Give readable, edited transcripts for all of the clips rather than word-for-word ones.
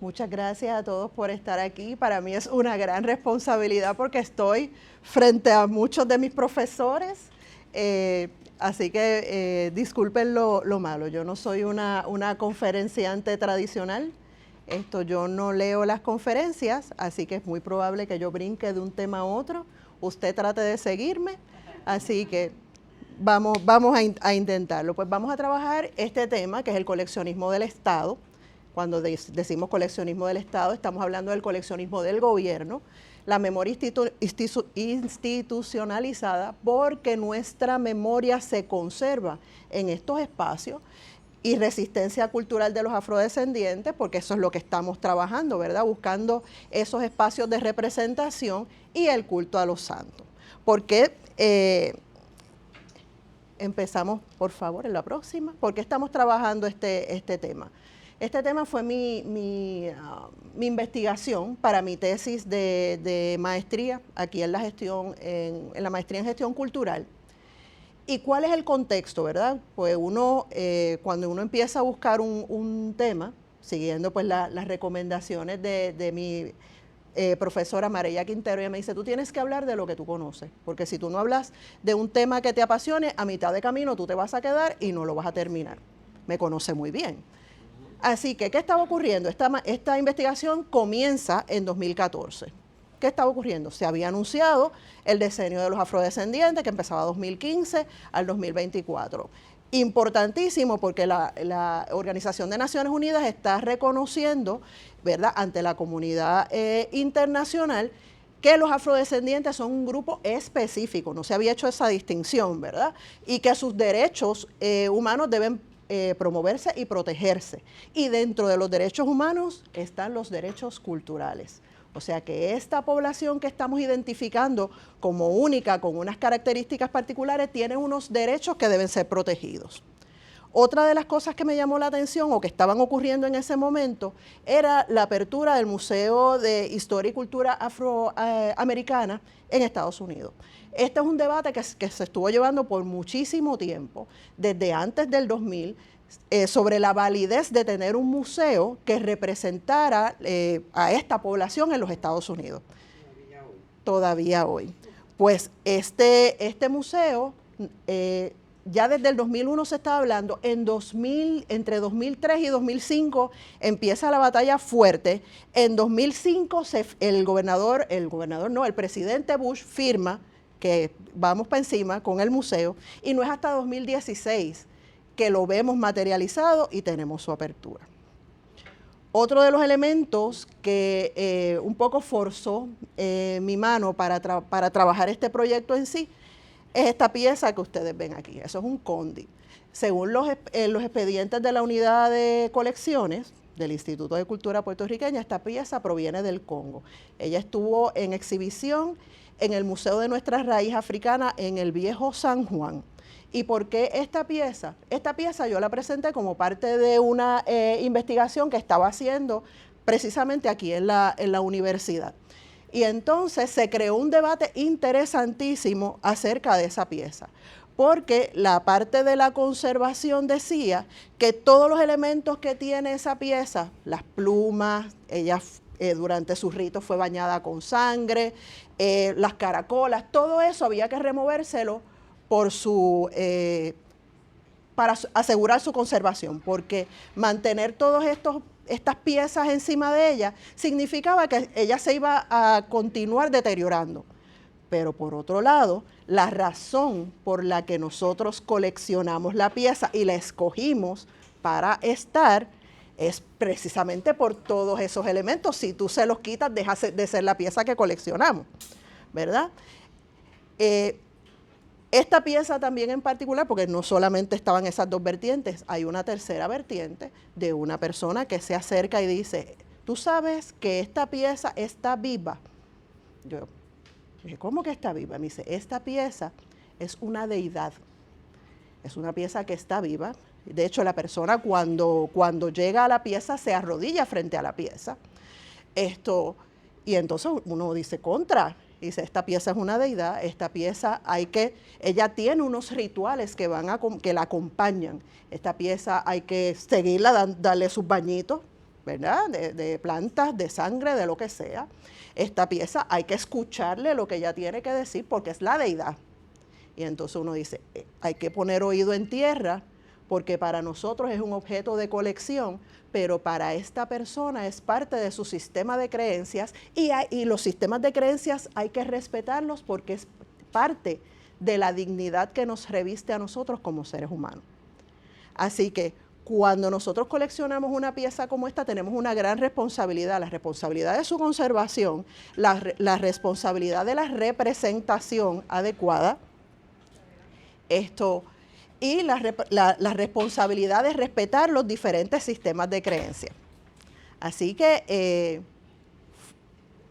Muchas gracias a todos por estar aquí. Para mí es una gran responsabilidad porque estoy frente a muchos de mis profesores, así que disculpen lo malo. Yo no soy una conferenciante tradicional. Yo no leo las conferencias, así que es muy probable que yo brinque de un tema a otro. Usted trate de seguirme, así que vamos a intentarlo. Pues vamos a trabajar este tema, que es el coleccionismo del Estado. Cuando decimos coleccionismo del Estado, estamos hablando del coleccionismo del gobierno, la memoria institucionalizada, porque nuestra memoria se conserva en estos espacios, y resistencia cultural de los afrodescendientes, porque eso es lo que estamos trabajando, ¿verdad? Buscando esos espacios de representación y el culto a los santos. Porque empezamos, por favor, en la próxima. ¿Por qué estamos trabajando este tema? Este tema fue mi investigación para mi tesis de maestría aquí en la maestría en gestión cultural. ¿Y cuál es el contexto, verdad? Pues cuando uno empieza a buscar un tema, siguiendo pues las recomendaciones de mi profesora María Quintero, ella me dice, tú tienes que hablar de lo que tú conoces, porque si tú no hablas de un tema que te apasione, a mitad de camino tú te vas a quedar y no lo vas a terminar. Me conoce muy bien. Así que, ¿qué estaba ocurriendo? Esta investigación comienza en 2014. ¿Qué estaba ocurriendo? Se había anunciado el decenio de los afrodescendientes, que empezaba 2015 al 2024. Importantísimo, porque la Organización de Naciones Unidas está reconociendo, ¿verdad?, ante la comunidad internacional, que los afrodescendientes son un grupo específico, no se había hecho esa distinción, ¿verdad?, y que sus derechos humanos deben promoverse y protegerse. Y dentro de los derechos humanos están los derechos culturales. O sea que esta población que estamos identificando como única, con unas características particulares, tiene unos derechos que deben ser protegidos. Otra de las cosas que me llamó la atención o que estaban ocurriendo en ese momento era la apertura del Museo de Historia y Cultura Afroamericana en Estados Unidos. Este es un debate que se estuvo llevando por muchísimo tiempo, desde antes del 2000, sobre la validez de tener un museo que representara a esta población en los Estados Unidos. Todavía hoy. Pues este museo, ya desde el 2001 se estaba hablando, entre 2003 y 2005 empieza la batalla fuerte. En 2005 el presidente Bush firma que vamos para encima con el museo, y no es hasta 2016 que lo vemos materializado y tenemos su apertura. Otro de los elementos que un poco forzó mi mano para trabajar este proyecto en sí es esta pieza que ustedes ven aquí. Eso es un condi. Según los expedientes de la unidad de colecciones del Instituto de Cultura Puertorriqueña, esta pieza proviene del Congo. Ella estuvo en exhibición en el Museo de Nuestra Raíz Africana en el Viejo San Juan. ¿Y por qué esta pieza? Esta pieza yo la presenté como parte de una investigación que estaba haciendo precisamente aquí en la universidad. Y entonces se creó un debate interesantísimo acerca de esa pieza, porque la parte de la conservación decía que todos los elementos que tiene esa pieza, las plumas, ella durante sus ritos fue bañada con sangre, las caracolas, todo eso había que removérselo para asegurar su conservación, porque mantener todas estas piezas encima de ella significaba que ella se iba a continuar deteriorando. Pero por otro lado, la razón por la que nosotros coleccionamos la pieza y la escogimos para estar es precisamente por todos esos elementos. Si tú se los quitas, deja de ser la pieza que coleccionamos, ¿verdad? Esta pieza también en particular, porque no solamente estaban esas dos vertientes, hay una tercera vertiente de una persona que se acerca y dice, ¿tú sabes que esta pieza está viva? Yo dije, ¿cómo que está viva? Me dice, esta pieza es una deidad, es una pieza que está viva. De hecho, la persona cuando llega a la pieza se arrodilla frente a la pieza. Y entonces uno dice, dice, esta pieza es una deidad, esta pieza ella tiene unos rituales que la acompañan. Esta pieza hay que seguirla, darle sus bañitos, ¿verdad? De plantas, de sangre, de lo que sea. Esta pieza hay que escucharle lo que ella tiene que decir porque es la deidad. Y entonces uno dice, hay que poner oído en tierra porque para nosotros es un objeto de colección, pero para esta persona es parte de su sistema de creencias y los sistemas de creencias hay que respetarlos porque es parte de la dignidad que nos reviste a nosotros como seres humanos. Así que cuando nosotros coleccionamos una pieza como esta, tenemos una gran responsabilidad, la responsabilidad de su conservación, la responsabilidad de la representación adecuada, y la responsabilidad de respetar los diferentes sistemas de creencia. Así que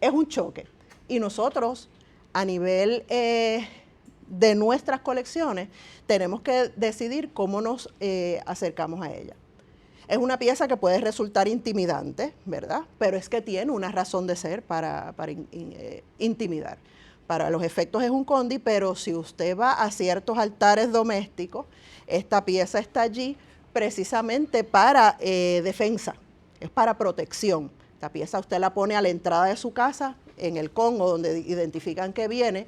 es un choque. Y nosotros, a nivel de nuestras colecciones, tenemos que decidir cómo nos acercamos a ella. Es una pieza que puede resultar intimidante, ¿verdad? Pero es que tiene una razón de ser para intimidar. Para los efectos es un condi, pero si usted va a ciertos altares domésticos, esta pieza está allí precisamente para defensa, es para protección. Esta pieza usted la pone a la entrada de su casa, en el congo donde identifican que viene,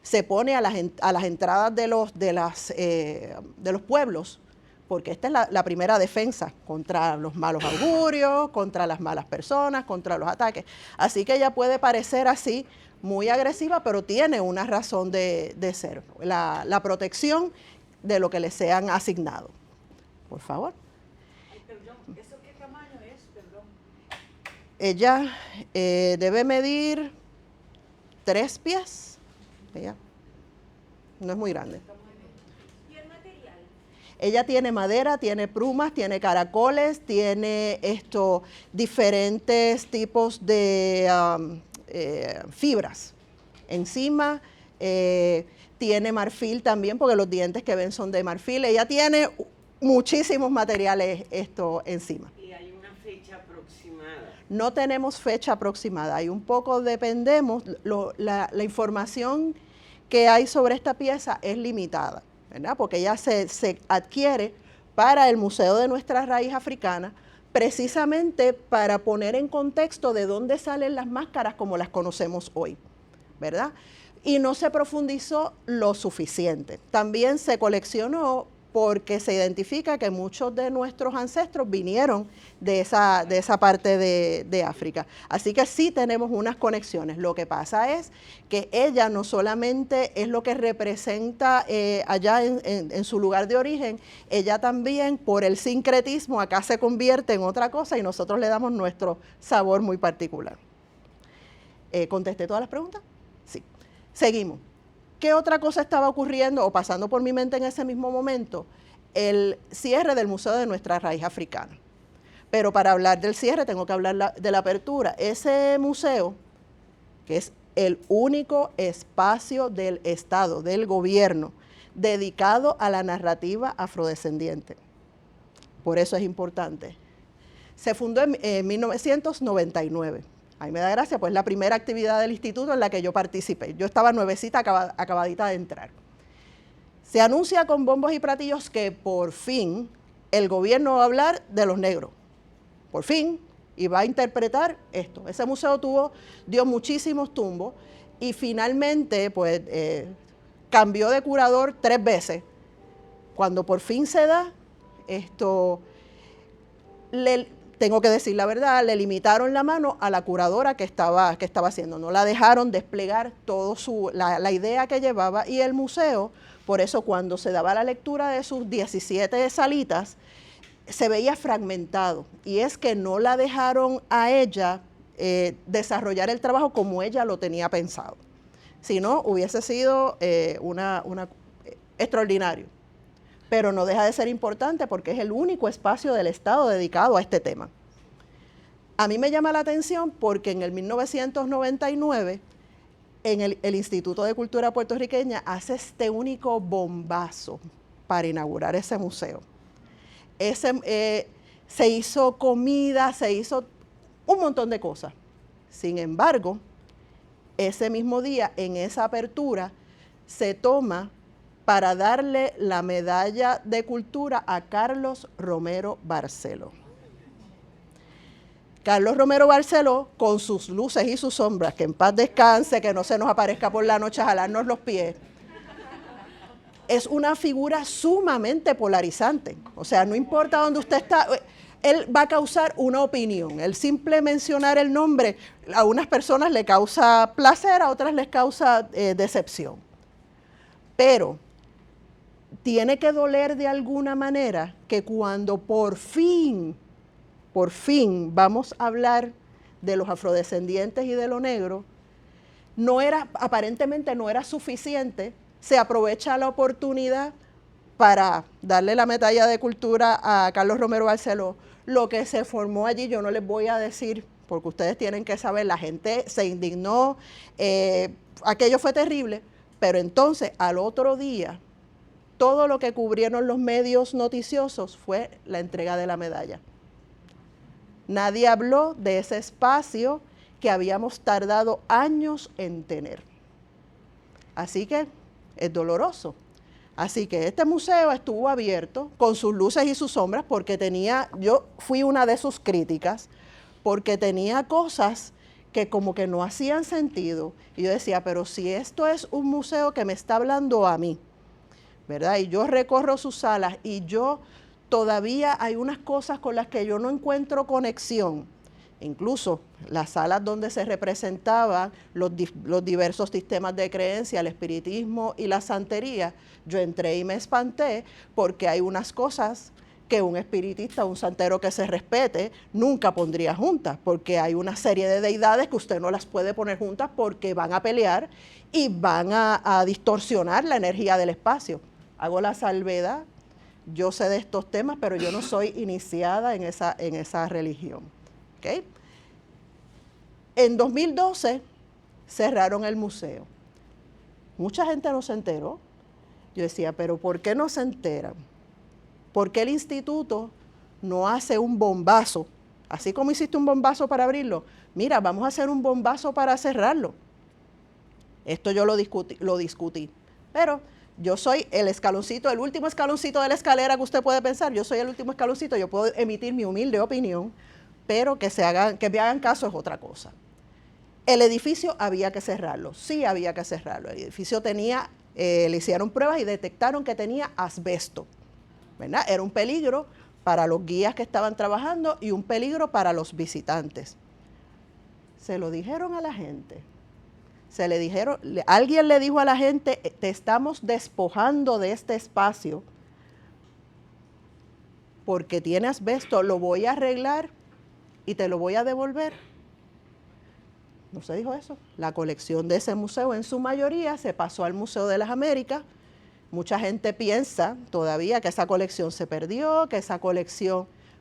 se pone a las entradas de los pueblos, porque esta es la primera defensa contra los malos augurios, contra las malas personas, contra los ataques. Así que ella puede parecer así, muy agresiva, pero tiene una razón de ser, la protección de lo que le sean asignado. Por favor. Ay, perdón, ¿eso qué tamaño es? Perdón. Ella debe medir 3 pies. Ella no es muy grande. ¿Y el material? Ella tiene madera, tiene plumas, tiene caracoles, tiene diferentes tipos de fibras encima, tiene marfil también, porque los dientes que ven son de marfil. Ella tiene muchísimos materiales encima. ¿Y hay una fecha aproximada? No tenemos fecha aproximada, hay un poco, dependemos, la información que hay sobre esta pieza es limitada, ¿verdad? Porque ella se adquiere para el Museo de Nuestra Raíz Africana, precisamente para poner en contexto de dónde salen las máscaras como las conocemos hoy, ¿verdad? Y no se profundizó lo suficiente. También se coleccionó porque se identifica que muchos de nuestros ancestros vinieron de esa parte de África. Así que sí tenemos unas conexiones. Lo que pasa es que ella no solamente es lo que representa allá en su lugar de origen, ella también por el sincretismo acá se convierte en otra cosa y nosotros le damos nuestro sabor muy particular. ¿Contesté todas las preguntas? Sí. Seguimos. ¿Qué otra cosa estaba ocurriendo o pasando por mi mente en ese mismo momento? El cierre del Museo de Nuestra Raíz Africana. Pero para hablar del cierre tengo que hablar de la apertura. Ese museo, que es el único espacio del Estado, del gobierno, dedicado a la narrativa afrodescendiente. Por eso es importante. Se fundó en 1999. A mí me da gracia, pues la primera actividad del instituto en la que yo participé. Yo estaba nuevecita, acabadita de entrar. Se anuncia con bombos y platillos que por fin el gobierno va a hablar de los negros. Por fin, y va a interpretar esto. Ese museo dio muchísimos tumbos y finalmente pues cambió de curador 3 veces. Cuando por fin se da, tengo que decir la verdad, le limitaron la mano a la curadora que estaba haciendo. No la dejaron desplegar toda la idea que llevaba y el museo, por eso cuando se daba la lectura de sus 17 salitas, se veía fragmentado. Y es que no la dejaron a ella desarrollar el trabajo como ella lo tenía pensado. Si no, hubiese sido extraordinario. Pero no deja de ser importante porque es el único espacio del Estado dedicado a este tema. A mí me llama la atención porque en el 1999, en el Instituto de Cultura Puertorriqueña hace este único bombazo para inaugurar ese museo. Se hizo comida, se hizo un montón de cosas. Sin embargo, ese mismo día, en esa apertura, se toma para darle la medalla de cultura a Carlos Romero Barceló. Carlos Romero Barceló, con sus luces y sus sombras, que en paz descanse, que no se nos aparezca por la noche a jalarnos los pies, es una figura sumamente polarizante. O sea, no importa dónde usted está, él va a causar una opinión. El simple mencionar el nombre, a unas personas le causa placer, a otras les causa decepción. Pero tiene que doler de alguna manera que cuando por fin vamos a hablar de los afrodescendientes y de lo negro, aparentemente no era suficiente, se aprovecha la oportunidad para darle la medalla de cultura a Carlos Romero Barceló. Lo que se formó allí, yo no les voy a decir, porque ustedes tienen que saber, la gente se indignó, aquello fue terrible, pero entonces al otro día, todo lo que cubrieron los medios noticiosos fue la entrega de la medalla. Nadie habló de ese espacio que habíamos tardado años en tener. Así que es doloroso. Así que este museo estuvo abierto con sus luces y sus sombras porque yo fui una de sus críticas, porque tenía cosas que como que no hacían sentido. Y yo decía, pero si esto es un museo que me está hablando a mí, ¿verdad? Y yo recorro sus salas y todavía hay unas cosas con las que yo no encuentro conexión. Incluso las salas donde se representaban los diversos sistemas de creencia, el espiritismo y la santería, yo entré y me espanté porque hay unas cosas que un espiritista, un santero que se respete, nunca pondría juntas, porque hay una serie de deidades que usted no las puede poner juntas porque van a pelear y van a distorsionar la energía del espacio. Hago la salvedad. Yo sé de estos temas, pero yo no soy iniciada en esa religión. ¿Okay? En 2012 cerraron el museo. Mucha gente no se enteró. Yo decía, pero ¿por qué no se enteran? ¿Por qué el instituto no hace un bombazo? Así como hiciste un bombazo para abrirlo, mira, vamos a hacer un bombazo para cerrarlo. Esto yo lo discutí. Pero yo soy el último escaloncito de la escalera que usted puede pensar. Yo soy el último escaloncito, yo puedo emitir mi humilde opinión, pero que me hagan caso es otra cosa. El edificio había que cerrarlo, sí había que cerrarlo. El edificio le hicieron pruebas y detectaron que tenía asbesto, ¿verdad? Era un peligro para los guías que estaban trabajando y un peligro para los visitantes. Se lo dijeron a la gente. Alguien le dijo a la gente, te estamos despojando de este espacio porque tiene asbesto, lo voy a arreglar y te lo voy a devolver. No se dijo eso. La colección de ese museo en su mayoría se pasó al Museo de las Américas. Mucha gente piensa todavía que esa colección se perdió,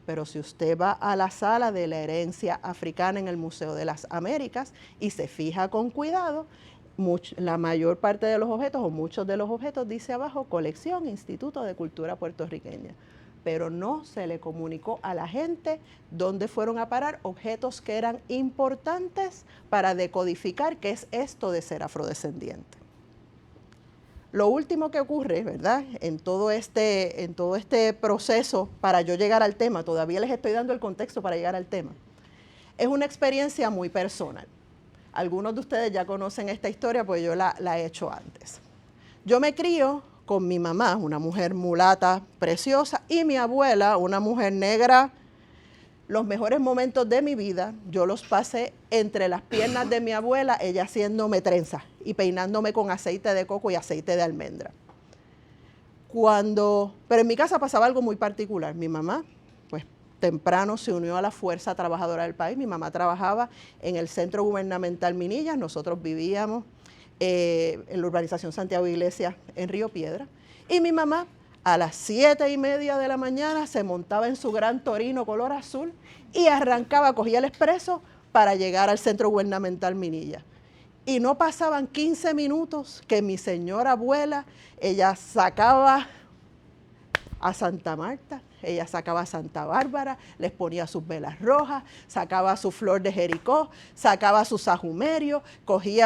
pero si usted va a la sala de la herencia africana en el Museo de las Américas y se fija con cuidado, la mayor parte de los objetos o muchos de los objetos dice abajo colección Instituto de Cultura Puertorriqueña. Pero no se le comunicó a la gente dónde fueron a parar objetos que eran importantes para decodificar qué es esto de ser afrodescendiente. Lo último que ocurre, ¿verdad?, en todo este proceso para yo llegar al tema, todavía les estoy dando el contexto para llegar al tema, es una experiencia muy personal. Algunos de ustedes ya conocen esta historia porque yo la he hecho antes. Yo me crío con mi mamá, una mujer mulata preciosa, y mi abuela, una mujer negra. Los mejores momentos de mi vida yo los pasé entre las piernas de mi abuela, ella haciéndome trenzas y peinándome con aceite de coco y aceite de almendra. Pero en mi casa pasaba algo muy particular. Mi mamá, pues temprano se unió a la Fuerza Trabajadora del país. Mi mamá trabajaba en el Centro Gubernamental Minillas. Nosotros vivíamos en la urbanización Santiago Iglesias en Río Piedra. Y mi mamá a las 7:30 de la mañana se montaba en su gran Torino color azul y cogía el expreso para llegar al Centro Gubernamental Minillas. Y no pasaban 15 minutos que mi señora abuela, ella sacaba a Santa Marta, ella sacaba a Santa Bárbara, les ponía sus velas rojas, sacaba su flor de Jericó, sacaba su sajumerio,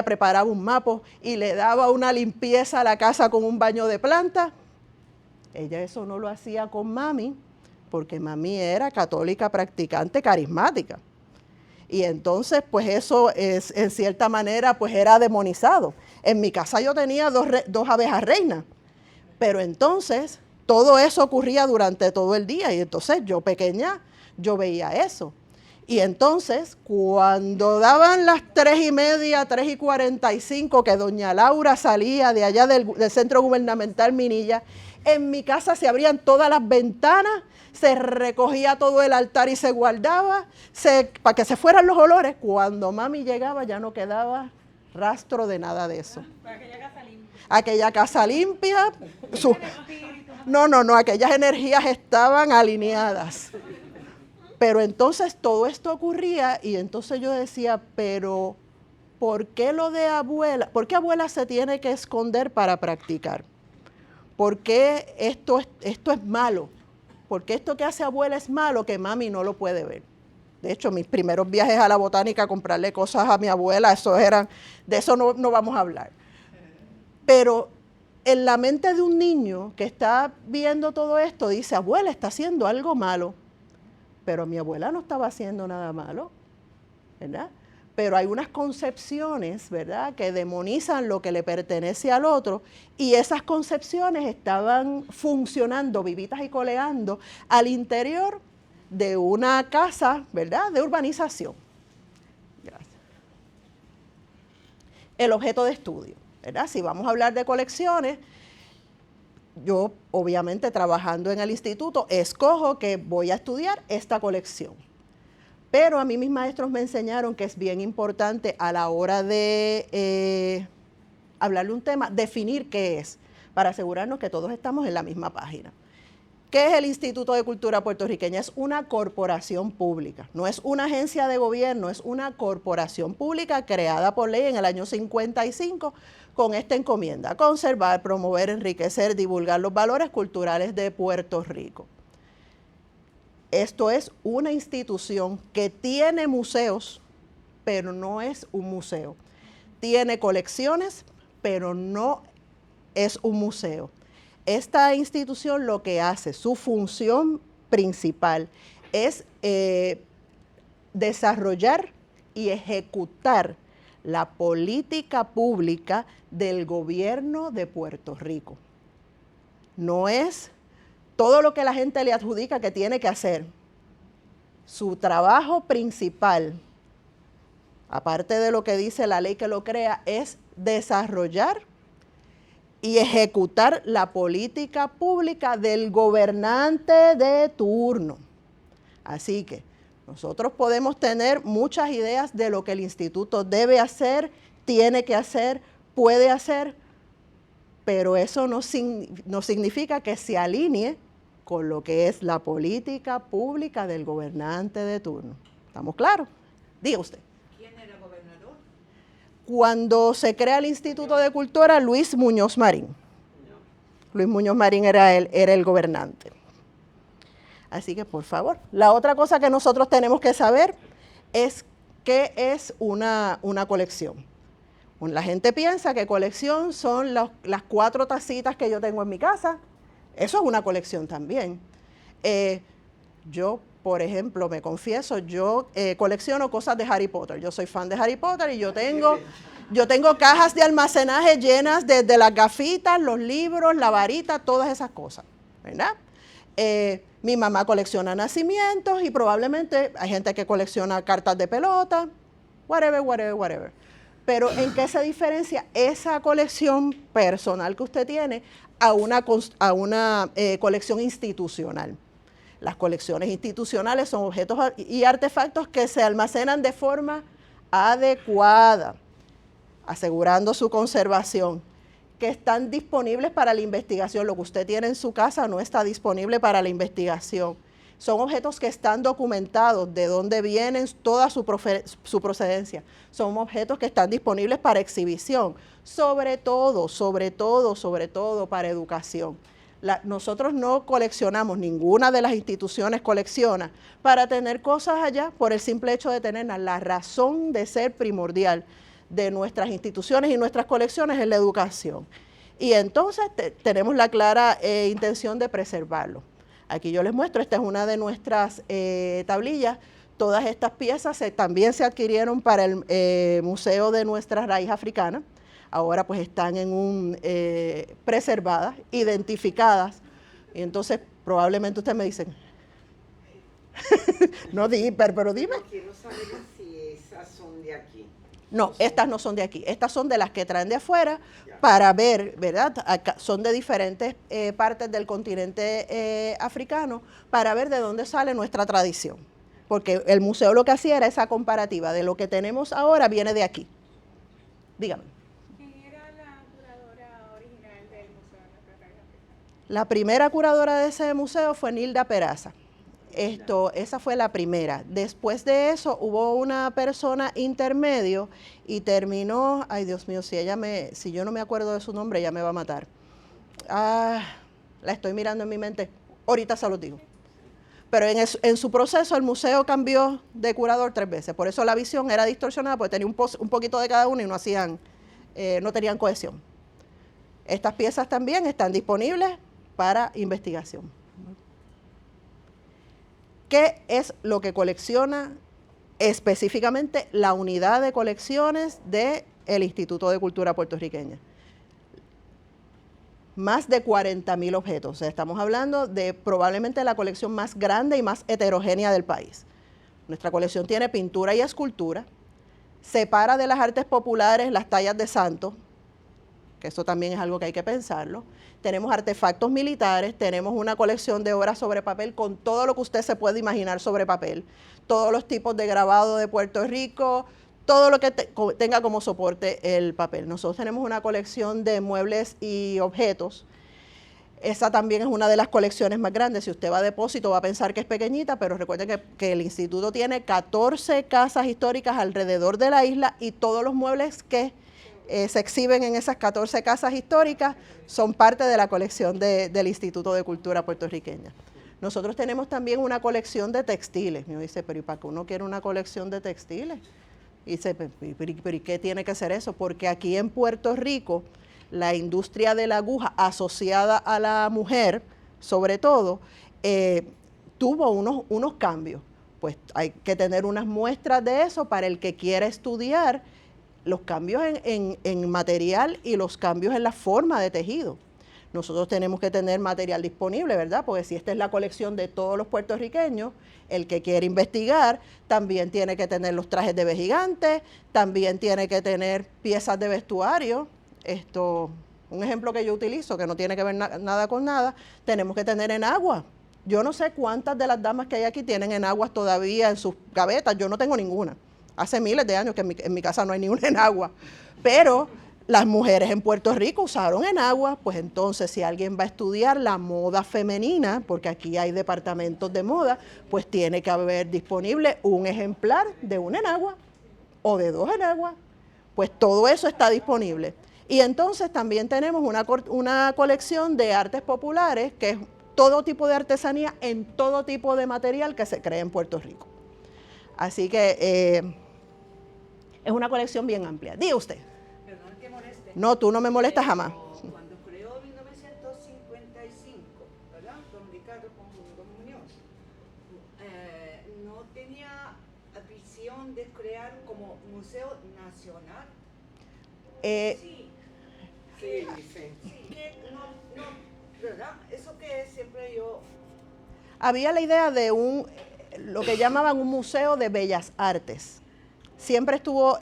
preparaba un mapo y le daba una limpieza a la casa con un baño de planta. Ella eso no lo hacía con mami, porque mami era católica practicante carismática. Y entonces, pues eso es, en cierta manera, pues era demonizado. En mi casa yo tenía dos abejas reinas, pero entonces todo eso ocurría durante todo el día y entonces yo pequeña, yo veía eso. Y entonces, cuando daban las 3:30, 3:45, que doña Laura salía de allá del Centro Gubernamental Minilla, en mi casa se abrían todas las ventanas, se recogía todo el altar y se guardaba, para que se fueran los olores. Cuando mami llegaba ya no quedaba rastro de nada de eso. Aquella casa limpia. Aquella casa limpia, no, aquellas energías estaban alineadas. Pero entonces todo esto ocurría y entonces yo decía, pero ¿por qué lo de abuela? ¿Por qué abuela se tiene que esconder para practicar? ¿Por qué esto es malo? ¿Por qué esto que hace abuela es malo que mami no lo puede ver? De hecho, mis primeros viajes a la botánica a comprarle cosas a mi abuela, de eso no vamos a hablar. Pero en la mente de un niño que está viendo todo esto, dice, abuela está haciendo algo malo. Pero mi abuela no estaba haciendo nada malo, ¿verdad? Pero hay unas concepciones, ¿verdad?, que demonizan lo que le pertenece al otro y esas concepciones estaban funcionando, vivitas y coleando al interior de una casa, ¿verdad?, de urbanización. Gracias. El objeto de estudio, ¿verdad? Si vamos a hablar de colecciones, yo, obviamente, trabajando en el instituto, escojo que voy a estudiar esta colección. Pero a mí mis maestros me enseñaron que es bien importante a la hora de hablarle un tema, definir qué es, para asegurarnos que todos estamos en la misma página. ¿Qué es el Instituto de Cultura Puertorriqueña? Es una corporación pública, no es una agencia de gobierno, es una corporación pública creada por ley en el año 55 con esta encomienda: conservar, promover, enriquecer, divulgar los valores culturales de Puerto Rico. Esto es una institución que tiene museos, pero no es un museo. Tiene colecciones, pero no es un museo. Esta institución lo que hace, su función principal es desarrollar y ejecutar la política pública del gobierno de Puerto Rico. No es todo lo que la gente le adjudica que tiene que hacer. Su trabajo principal, aparte de lo que dice la ley que lo crea, es desarrollar y ejecutar la política pública del gobernante de turno. Así que nosotros podemos tener muchas ideas de lo que el instituto debe hacer, tiene que hacer, puede hacer, pero eso no significa que se alinee con lo que es la política pública del gobernante de turno. ¿Estamos claros? Diga usted. ¿Quién era gobernador? Cuando se crea el Instituto de Cultura, Luis Muñoz Marín. Luis Muñoz Marín era el gobernante. Así que, por favor, la otra cosa que nosotros tenemos que saber es qué es una colección. La gente piensa que colección son las 4 tacitas que yo tengo en mi casa. Eso es una colección también. Yo, por ejemplo, me confieso, yo colecciono cosas de Harry Potter. Yo soy fan de Harry Potter y yo tengo cajas de almacenaje llenas de las gafitas, los libros, la varita, todas esas cosas, ¿verdad? Mi mamá colecciona nacimientos y probablemente hay gente que colecciona cartas de pelota, whatever. Pero ¿en qué se diferencia esa colección personal que usted tiene a una colección institucional? Las colecciones institucionales son objetos y artefactos que se almacenan de forma adecuada, asegurando su conservación, que están disponibles para la investigación. Lo que usted tiene en su casa no está disponible para la investigación. Son objetos que están documentados, de dónde vienen, toda su procedencia. Son objetos que están disponibles para exhibición, sobre todo para educación. Nosotros no coleccionamos, ninguna de las instituciones colecciona para tener cosas allá por el simple hecho de tenerlas. La razón de ser primordial de nuestras instituciones y nuestras colecciones es la educación. Y entonces tenemos la clara intención de preservarlo. Aquí yo les muestro, esta es una de nuestras tablillas. Todas estas piezas también se adquirieron para el Museo de Nuestra Raíz Africana. Ahora pues están preservadas, identificadas. Y entonces probablemente ustedes me dicen, no, pero dime. No quiero saber si esas son de aquí. No, estas no son de aquí. Estas son de las que traen de afuera para ver, ¿verdad? Acá son de diferentes partes del continente africano para ver de dónde sale nuestra tradición. Porque el museo lo que hacía era esa comparativa de lo que tenemos ahora viene de aquí. Dígame. ¿Quién era la curadora original del Museo de Nuestra Raíz Africana? La primera curadora de ese museo fue Nilda Peraza. Esa fue la primera. Después de eso hubo una persona intermedio y terminó, ay Dios mío, si yo no me acuerdo de su nombre, ella me va a matar. La estoy mirando en mi mente, ahorita se lo digo. Pero en su proceso el museo cambió de curador 3 veces, por eso la visión era distorsionada, porque tenía un poquito de cada uno y no tenían cohesión. Estas piezas también están disponibles para investigación. ¿Qué es lo que colecciona específicamente la unidad de colecciones del Instituto de Cultura Puertorriqueña? Más de 40,000 objetos. O sea, estamos hablando de probablemente la colección más grande y más heterogénea del país. Nuestra colección tiene pintura y escultura, separa de las artes populares las tallas de santos, que eso también es algo que hay que pensarlo. Tenemos artefactos militares, tenemos una colección de obras sobre papel con todo lo que usted se puede imaginar sobre papel, todos los tipos de grabado de Puerto Rico, todo lo que tenga como soporte el papel. Nosotros tenemos una colección de muebles y objetos. Esa también es una de las colecciones más grandes. Si usted va a Depósito va a pensar que es pequeñita, pero recuerden que el instituto tiene 14 casas históricas alrededor de la isla y todos los muebles que se exhiben en esas 14 casas históricas son parte de la colección del Instituto de Cultura Puertorriqueña. Nosotros tenemos también una colección de textiles. Me dice, pero ¿y para qué uno quiere una colección de textiles? Y dice, pero ¿y qué tiene que ser eso? Porque aquí en Puerto Rico, la industria de la aguja asociada a la mujer, sobre todo, tuvo unos cambios. Pues hay que tener unas muestras de eso para el que quiera estudiar los cambios en material y los cambios en la forma de tejido. Nosotros tenemos que tener material disponible, ¿verdad? Porque si esta es la colección de todos los puertorriqueños, el que quiere investigar también tiene que tener los trajes de vejigantes, también tiene que tener piezas de vestuario. Un ejemplo que yo utilizo, que no tiene que ver nada con nada, tenemos que tener enagua. Yo no sé cuántas de las damas que hay aquí tienen enaguas todavía en sus gavetas, yo no tengo ninguna. Hace miles de años que en mi casa no hay ni una enagua, pero las mujeres en Puerto Rico usaron enagua, pues entonces si alguien va a estudiar la moda femenina, porque aquí hay departamentos de moda, pues tiene que haber disponible un ejemplar de una enagua o de 2 enaguas, pues todo eso está disponible. Y entonces también tenemos una colección de artes populares, que es todo tipo de artesanía en todo tipo de material que se cree en Puerto Rico. Así que es una colección bien amplia. Diga usted. Perdón que moleste. No, tú no me molestas jamás. Cuando creó 1955, ¿verdad? Don Ricardo con Don Muñoz, no tenía visión de crear como museo nacional. Sí. Sí. Que no, ¿verdad? Eso que siempre yo... Había la idea de lo que llamaban un museo de bellas artes. Siempre estuvo.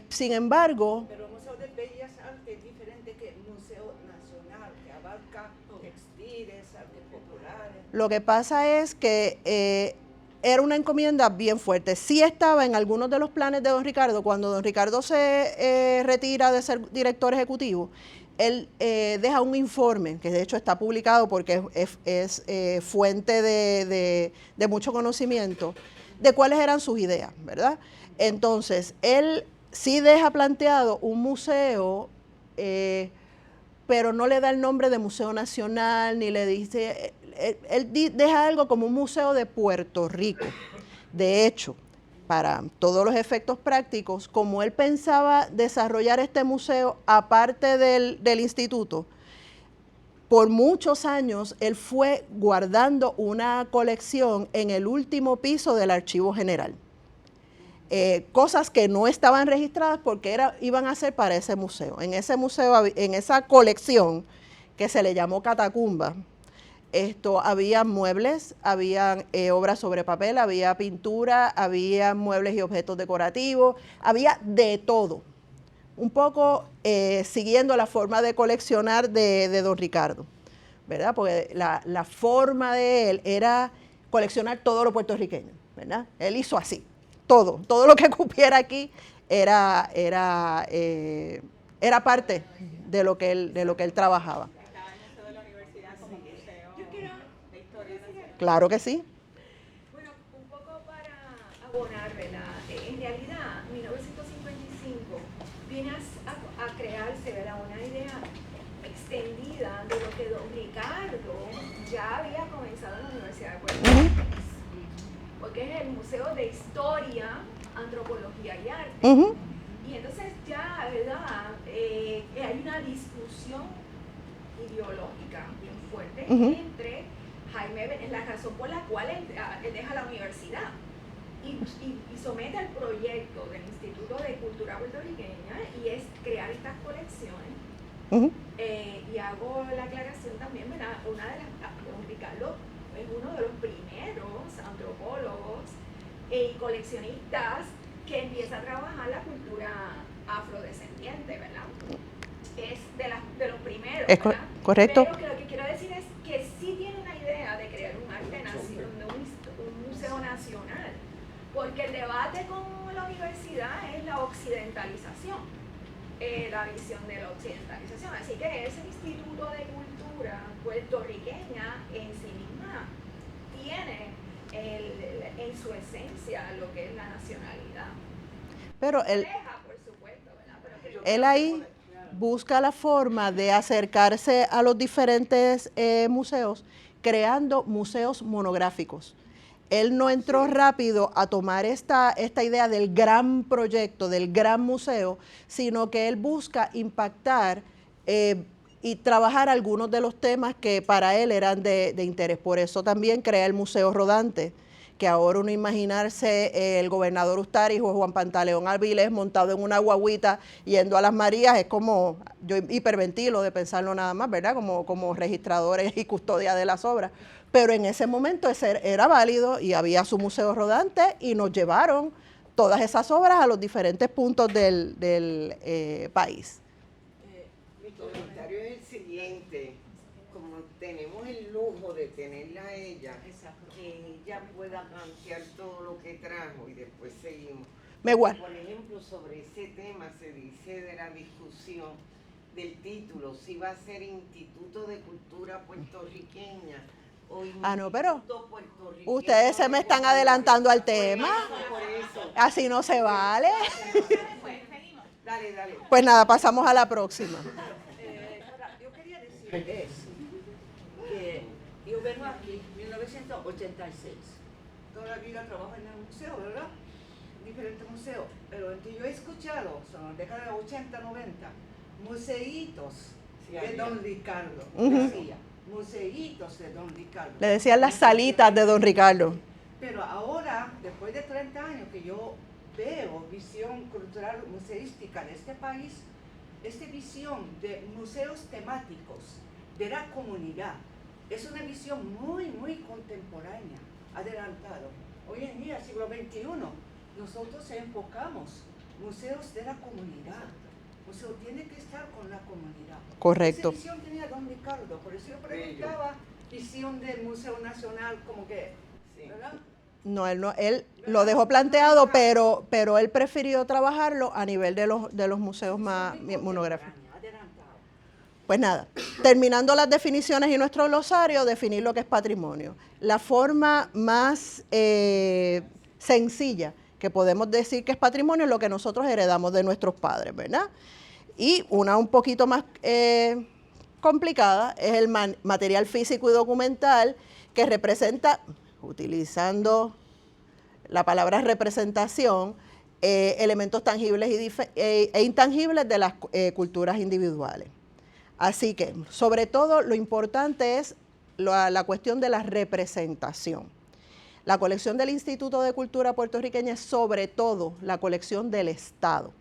Sin embargo... Pero el Museo de Bellas Artes es diferente que el Museo Nacional, que abarca textiles, artes populares. Lo que pasa es que era una encomienda bien fuerte. Sí estaba en algunos de los planes de don Ricardo. Cuando don Ricardo se retira de ser director ejecutivo, él deja un informe, que de hecho está publicado porque es fuente de mucho conocimiento, de cuáles eran sus ideas, ¿verdad? Entonces, él sí deja planteado un museo, pero no le da el nombre de Museo Nacional, ni le dice, él deja algo como un museo de Puerto Rico. De hecho, para todos los efectos prácticos, como él pensaba desarrollar este museo aparte del instituto, por muchos años él fue guardando una colección en el último piso del Archivo General. Cosas que no estaban registradas porque iban a ser para ese museo. En ese museo, en esa colección que se le llamó Catacumba, había muebles, había obras sobre papel, había pintura, había muebles y objetos decorativos, había de todo. Un poco siguiendo la forma de coleccionar de don Ricardo, ¿verdad? Porque la forma de él era coleccionar todo lo puertorriqueño, ¿verdad? Él hizo así. Todo lo que cupiera aquí era parte de lo que él trabajaba. Estaba el Museo de la Universidad como museo de historia nacional. Claro que sí. Bueno, un poco para abonar, ¿verdad? En realidad, 1955 viene a crearse, ¿verdad?, una idea extendida de lo que don Ricardo ya había comenzado en la Universidad de Puerto Rico. Porque es el Museo de Historia, Antropología y Arte. Y entonces ya, ¿verdad?, hay una discusión ideológica bien fuerte entre Jaime Benítez, la razón por la cual él deja la universidad y somete al proyecto del Instituto de Cultura Puertorriqueña, y es crear estas colecciones. Y hago la aclaración también, ¿verdad? Don Ricardo es uno de los primeros antropólogos y coleccionistas que empieza a trabajar la cultura afrodescendiente, ¿verdad? Es de los primeros, ¿verdad? Correcto. Pero lo que quiero decir es que sí tiene una idea de crear un arte nacional, un museo nacional, porque el debate con la universidad es la occidentalización, la visión de la occidentalización. Así que ese Instituto de Cultura puertorriqueña en sí misma tiene en su esencia lo que es la nacionalidad. Pero Por supuesto, ¿verdad? Pero él ahí busca la forma de acercarse a los diferentes museos, creando museos monográficos. Él no entró rápido a tomar esta idea del gran proyecto, del gran museo, sino que él busca impactar y trabajar algunos de los temas que para él eran de interés. Por eso también crea el Museo Rodante, que ahora uno imaginarse el gobernador Ustari o Juan Pantaleón Avilés montado en una guaguita yendo a las Marías, es como, yo hiperventilo de pensarlo nada más, ¿verdad? Como registradores y custodia de las obras. Pero en ese momento ese era válido y había su museo rodante y nos llevaron todas esas obras a los diferentes puntos del país. Mi comentario es el siguiente. Como tenemos el lujo de tenerla a ella, que ella pueda plantear todo lo que trajo y después seguimos. Por ejemplo, sobre ese tema se dice de la discusión del título, si va a ser Instituto de Cultura Puertorriqueña o Instituto Puertorriqueño. Ustedes se me están adelantando al tema. Por eso. Así no se vale. Dale. Pues nada, pasamos a la próxima. Yo quería decir que yo vengo aquí en 1986. Toda la vida trabajo en el museo, ¿verdad? Diferentes museos. Pero el que yo he escuchado son las décadas de 80, 90, museitos de don Ricardo. Decía, museitos de don Ricardo. Le decían las salitas de don Ricardo. Pero ahora, después de 30 años que yo veo visión cultural museística en este país, esta visión de museos temáticos de la comunidad es una visión muy contemporánea, adelantado. Hoy en día, siglo XXI, nosotros enfocamos museos de la comunidad. El museo tiene que estar con la comunidad. Correcto. Esa visión tenía don Ricardo, por eso yo preguntaba visión del Museo Nacional, como que, ¿verdad? No, él lo dejó planteado, pero él prefirió trabajarlo a nivel de los museos más monográficos. Pues nada, terminando las definiciones y nuestro glosario, definir lo que es patrimonio. La forma más sencilla que podemos decir que es patrimonio es lo que nosotros heredamos de nuestros padres, ¿verdad? Y una un poquito más complicada es el material físico y documental que representa, utilizando la palabra representación, elementos tangibles e intangibles de las culturas individuales. Así que, sobre todo, lo importante es la cuestión de la representación. La colección del Instituto de Cultura Puertorriqueña es sobre todo la colección del Estado.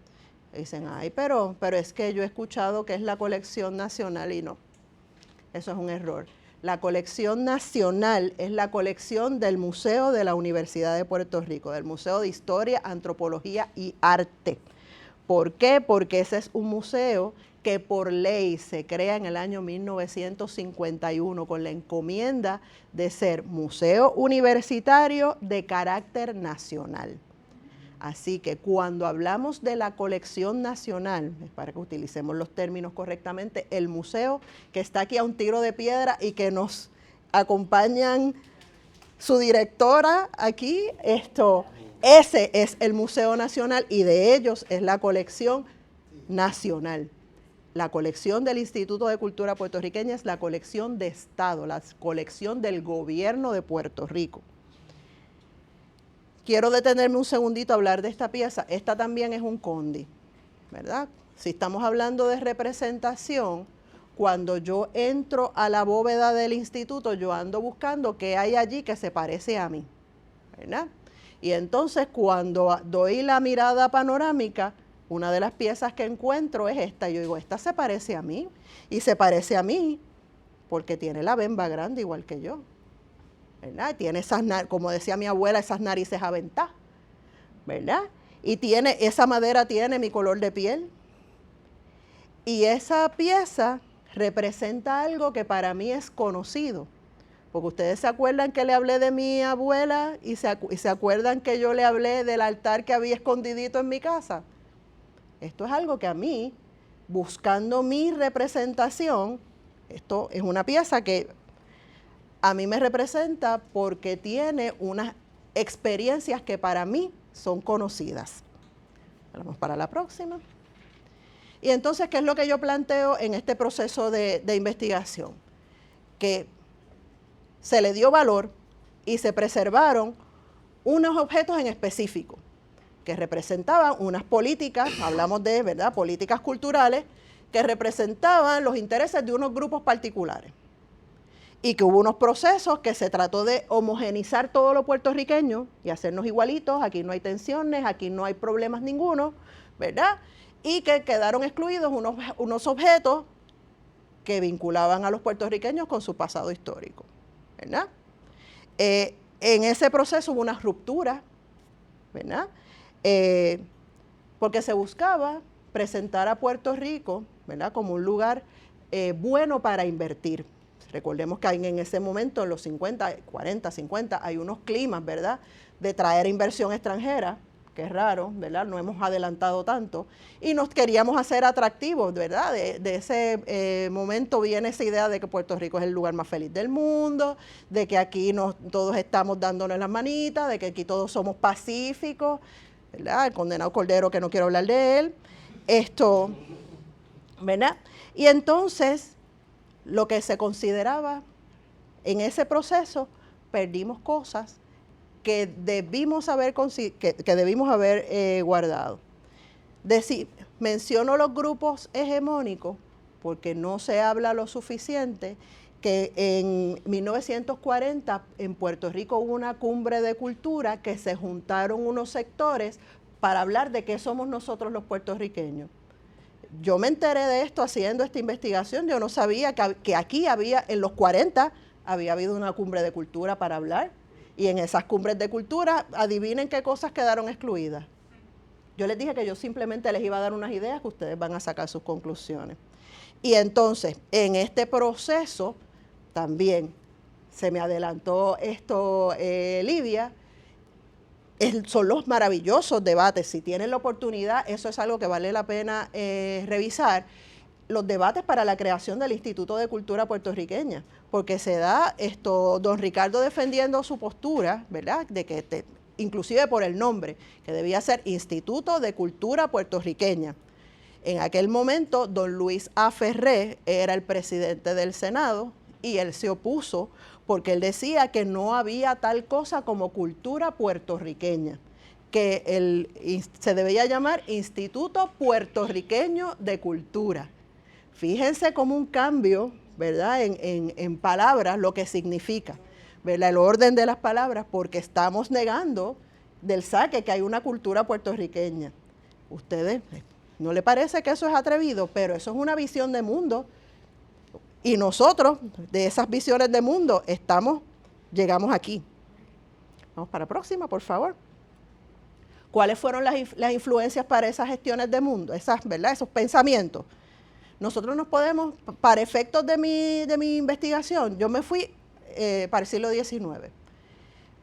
Dicen, ay, pero es que yo he escuchado que es la colección nacional y no. Eso es un error. La colección nacional es la colección del Museo de la Universidad de Puerto Rico, del Museo de Historia, Antropología y Arte. ¿Por qué? Porque ese es un museo que por ley se crea en el año 1951 con la encomienda de ser museo universitario de carácter nacional. Así que cuando hablamos de la colección nacional, para que utilicemos los términos correctamente, el museo que está aquí a un tiro de piedra y que nos acompañan su directora aquí, ese es el Museo Nacional y de ellos es la colección nacional. La colección del Instituto de Cultura Puertorriqueña es la colección de Estado, la colección del gobierno de Puerto Rico. Quiero detenerme un segundito a hablar de esta pieza. Esta también es un condi, ¿verdad? Si estamos hablando de representación, cuando yo entro a la bóveda del instituto, yo ando buscando qué hay allí que se parece a mí, ¿verdad? Y entonces cuando doy la mirada panorámica, una de las piezas que encuentro es esta. Yo digo, esta se parece a mí. Y se parece a mí porque tiene la bemba grande igual que yo, ¿verdad? Tiene esas, como decía mi abuela, esas narices aventadas, ¿verdad? Y esa madera tiene mi color de piel. Y esa pieza representa algo que para mí es conocido. Porque ustedes se acuerdan que le hablé de mi abuela y se acuerdan que yo le hablé del altar que había escondidito en mi casa. Esto es algo que a mí, buscando mi representación, esto es una pieza que a mí me representa porque tiene unas experiencias que para mí son conocidas. Vamos para la próxima. Y entonces, ¿qué es lo que yo planteo en este proceso de investigación? Que se le dio valor y se preservaron unos objetos en específico que representaban unas políticas, hablamos de, ¿verdad?, políticas culturales, que representaban los intereses de unos grupos particulares. Y que hubo unos procesos que se trató de homogenizar todo lo puertorriqueño y hacernos igualitos, aquí no hay tensiones, aquí no hay problemas ninguno, ¿verdad? Y que quedaron excluidos unos objetos que vinculaban a los puertorriqueños con su pasado histórico, ¿verdad? En ese proceso hubo una ruptura, ¿verdad? Porque se buscaba presentar a Puerto Rico, ¿verdad?, como un lugar bueno para invertir. Recordemos que en ese momento, en los 50, 40, 50, hay unos climas, ¿verdad?, de traer inversión extranjera, que es raro, ¿verdad?, no hemos adelantado tanto, y nos queríamos hacer atractivos, ¿verdad?, de ese momento viene esa idea de que Puerto Rico es el lugar más feliz del mundo, de que aquí todos estamos dándonos las manitas, de que aquí todos somos pacíficos, ¿verdad?, el condenado Cordero, que no quiero hablar de él, ¿verdad? Y entonces, lo que se consideraba en ese proceso, perdimos cosas que debimos haber guardado. Menciono los grupos hegemónicos porque no se habla lo suficiente que en 1940 en Puerto Rico hubo una cumbre de cultura que se juntaron unos sectores para hablar de qué somos nosotros los puertorriqueños. Yo me enteré de esto haciendo esta investigación, yo no sabía que aquí en los 40 había habido una cumbre de cultura para hablar, y en esas cumbres de cultura, adivinen qué cosas quedaron excluidas. Yo les dije que yo simplemente les iba a dar unas ideas que ustedes van a sacar sus conclusiones. Y entonces, en este proceso, también se me adelantó Livia, son los maravillosos debates. Si tienen la oportunidad, eso es algo que vale la pena revisar, los debates para la creación del Instituto de Cultura Puertorriqueña, porque se da don Ricardo defendiendo su postura, ¿verdad?, de que inclusive por el nombre, que debía ser Instituto de Cultura Puertorriqueña. En aquel momento, don Luis A. Ferré era el presidente del Senado y él se opuso porque él decía que no había tal cosa como cultura puertorriqueña, que se debía llamar Instituto Puertorriqueño de Cultura. Fíjense como un cambio, ¿verdad?, en palabras, lo que significa, ¿verdad?, el orden de las palabras, porque estamos negando del saque que hay una cultura puertorriqueña. Ustedes, ¿no le parece que eso es atrevido? Pero eso es una visión de mundo. Y nosotros, de esas visiones de mundo, llegamos aquí. Vamos para la próxima, por favor. ¿Cuáles fueron las influencias para esas gestiones de mundo? ¿Verdad? Esos pensamientos. Nosotros nos podemos, para efectos de mi investigación, yo me fui para el siglo XIX.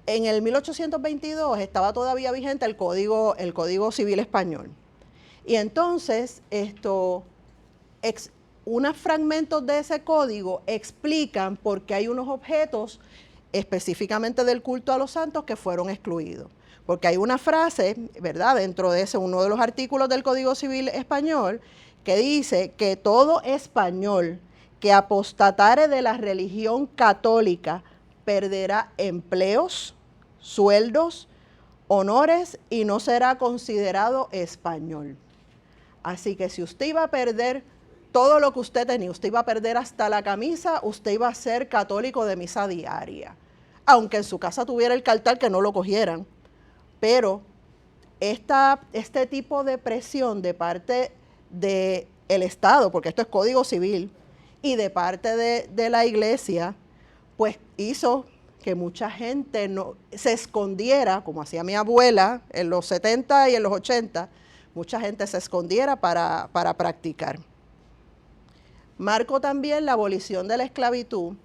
En el 1822 estaba todavía vigente el Código Civil Español. Y entonces, unos fragmentos de ese código explican por qué hay unos objetos, específicamente del culto a los santos, que fueron excluidos. Porque hay una frase, ¿verdad?, dentro de uno de los artículos del Código Civil Español, que dice que todo español que apostatare de la religión católica perderá empleos, sueldos, honores y no será considerado español. Así que si usted iba a perder todo lo que usted tenía, usted iba a perder hasta la camisa, usted iba a ser católico de misa diaria. Aunque en su casa tuviera el cartel, que no lo cogieran. Pero este tipo de presión de parte del Estado, porque esto es Código Civil, y de parte de la Iglesia, pues hizo que mucha gente no se escondiera, como hacía mi abuela en los 70 y en los 80, mucha gente se escondiera para practicar. Marco también la abolición de la esclavitud,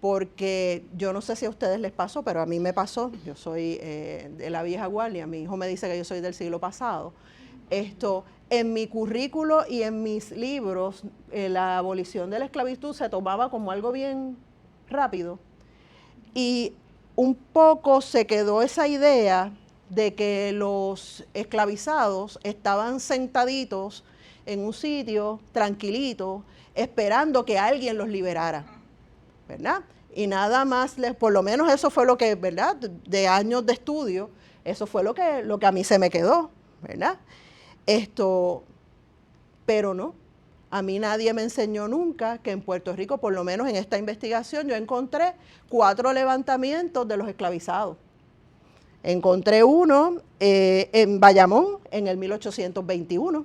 porque yo no sé si a ustedes les pasó, pero a mí me pasó. Yo soy de la vieja guardia, mi hijo me dice que yo soy del siglo pasado. En mi currículo y en mis libros, la abolición de la esclavitud se tomaba como algo bien rápido. Y un poco se quedó esa idea de que los esclavizados estaban sentaditos en un sitio tranquilitos, esperando que alguien los liberara, ¿verdad? Y nada más, por lo menos eso fue lo que, ¿verdad?, de años de estudio, eso fue lo que a mí se me quedó, ¿verdad? Pero no, a mí nadie me enseñó nunca que en Puerto Rico, por lo menos en esta investigación, yo encontré 4 levantamientos de los esclavizados. Encontré uno en Bayamón en el 1821.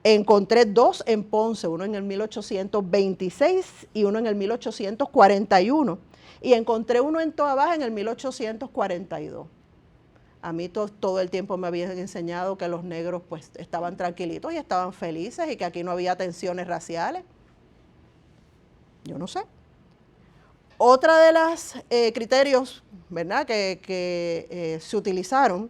Encontré 2 en Ponce, uno en el 1826 y uno en el 1841. Y encontré uno en Toa Baja en el 1842. A mí todo el tiempo me habían enseñado que los negros pues estaban tranquilitos y estaban felices y que aquí no había tensiones raciales. Yo no sé. Otra de los criterios, ¿verdad?, que se utilizaron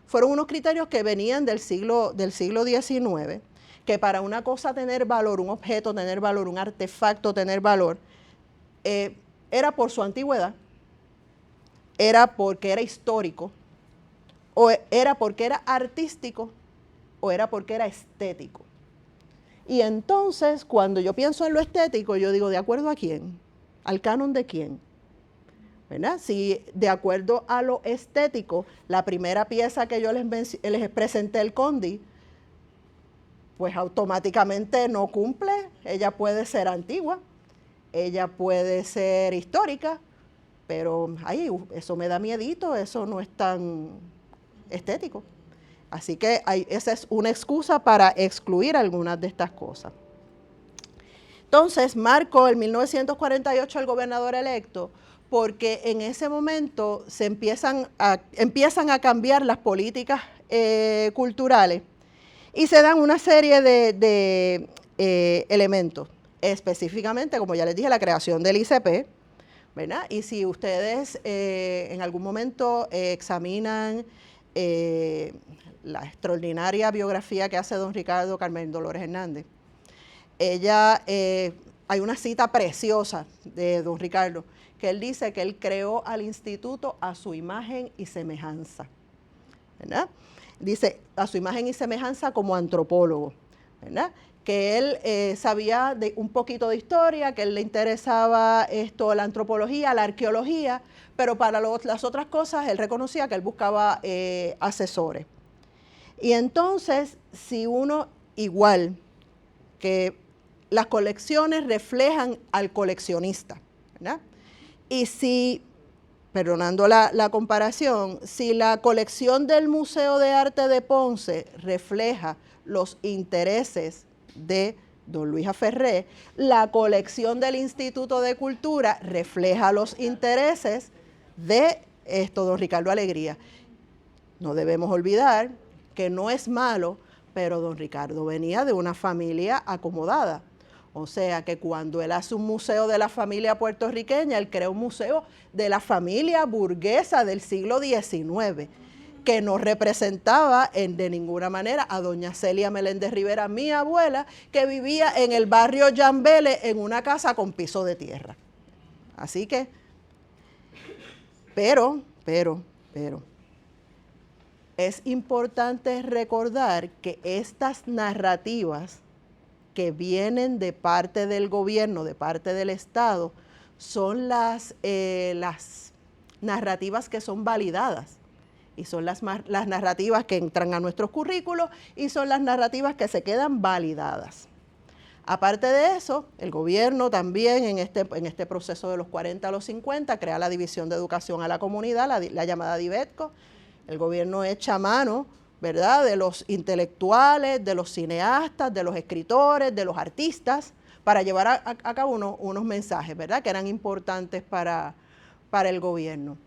fueron unos criterios que venían del siglo XIX, que para una cosa tener valor, un objeto tener valor, un artefacto tener valor, era por su antigüedad, era porque era histórico, o era porque era artístico, o era porque era estético. Y entonces, cuando yo pienso en lo estético, yo digo, ¿de acuerdo a quién? ¿Al canon de quién? ¿Verdad? Si de acuerdo a lo estético, la primera pieza que yo les presenté, el Condi, pues automáticamente no cumple. Ella puede ser antigua, ella puede ser histórica, pero eso me da miedito, eso no es tan estético. Así que esa es una excusa para excluir algunas de estas cosas. Entonces, marco el 1948 el gobernador electo, porque en ese momento se empiezan a cambiar las políticas culturales y se dan una serie de elementos, específicamente, como ya les dije, la creación del ICP, ¿verdad? Y si ustedes en algún momento examinan la extraordinaria biografía que hace don Ricardo Carmen Dolores Hernández, hay una cita preciosa de don Ricardo, que él dice que él creó al instituto a su imagen y semejanza, ¿verdad? Dice, a su imagen y semejanza como antropólogo, ¿verdad? Que él sabía un poquito de historia, que él le interesaba la antropología, la arqueología, pero para las otras cosas él reconocía que él buscaba asesores. Y entonces, si uno, igual que las colecciones reflejan al coleccionista, ¿verdad? Y si, perdonando la comparación, si la colección del Museo de Arte de Ponce refleja los intereses de don Luis Aferré, la colección del Instituto de Cultura refleja los intereses de don Ricardo Alegría. No debemos olvidar que no es malo, pero don Ricardo venía de una familia acomodada. O sea que cuando él hace un museo de la familia puertorriqueña, él crea un museo de la familia burguesa del siglo XIX, que no representaba de ninguna manera a doña Celia Meléndez Rivera, mi abuela, que vivía en el barrio Jambele en una casa con piso de tierra. Así que, pero, es importante recordar que estas narrativas que vienen de parte del gobierno, de parte del Estado, son las narrativas que son validadas. Y son las narrativas que entran a nuestros currículos y son las narrativas que se quedan validadas. Aparte de eso, el gobierno también en este proceso de los 40 a los 50 crea la División de Educación a la Comunidad, la llamada DIVETCO. El gobierno echa mano, ¿verdad?, de los intelectuales, de los cineastas, de los escritores, de los artistas, para llevar a cabo unos mensajes, ¿verdad?, que eran importantes para el gobierno.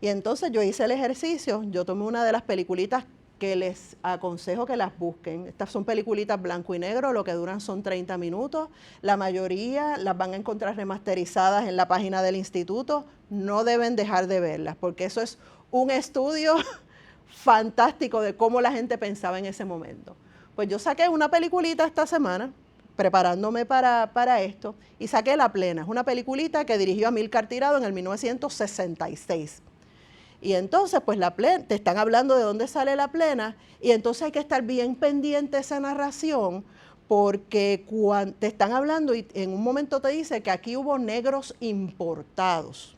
Y entonces yo hice el ejercicio, yo tomé una de las peliculitas que les aconsejo que las busquen. Estas son peliculitas blanco y negro, lo que duran son 30 minutos. La mayoría las van a encontrar remasterizadas en la página del instituto. No deben dejar de verlas, porque eso es un estudio fantástico de cómo la gente pensaba en ese momento. Pues yo saqué una peliculita esta semana, preparándome para esto, y saqué La Plena. Es una peliculita que dirigió Amílcar Tirado en el 1966. Y entonces, pues La Plena, te están hablando de dónde sale La Plena, y entonces hay que estar bien pendiente de esa narración, porque cuando te están hablando y en un momento te dice que aquí hubo negros importados.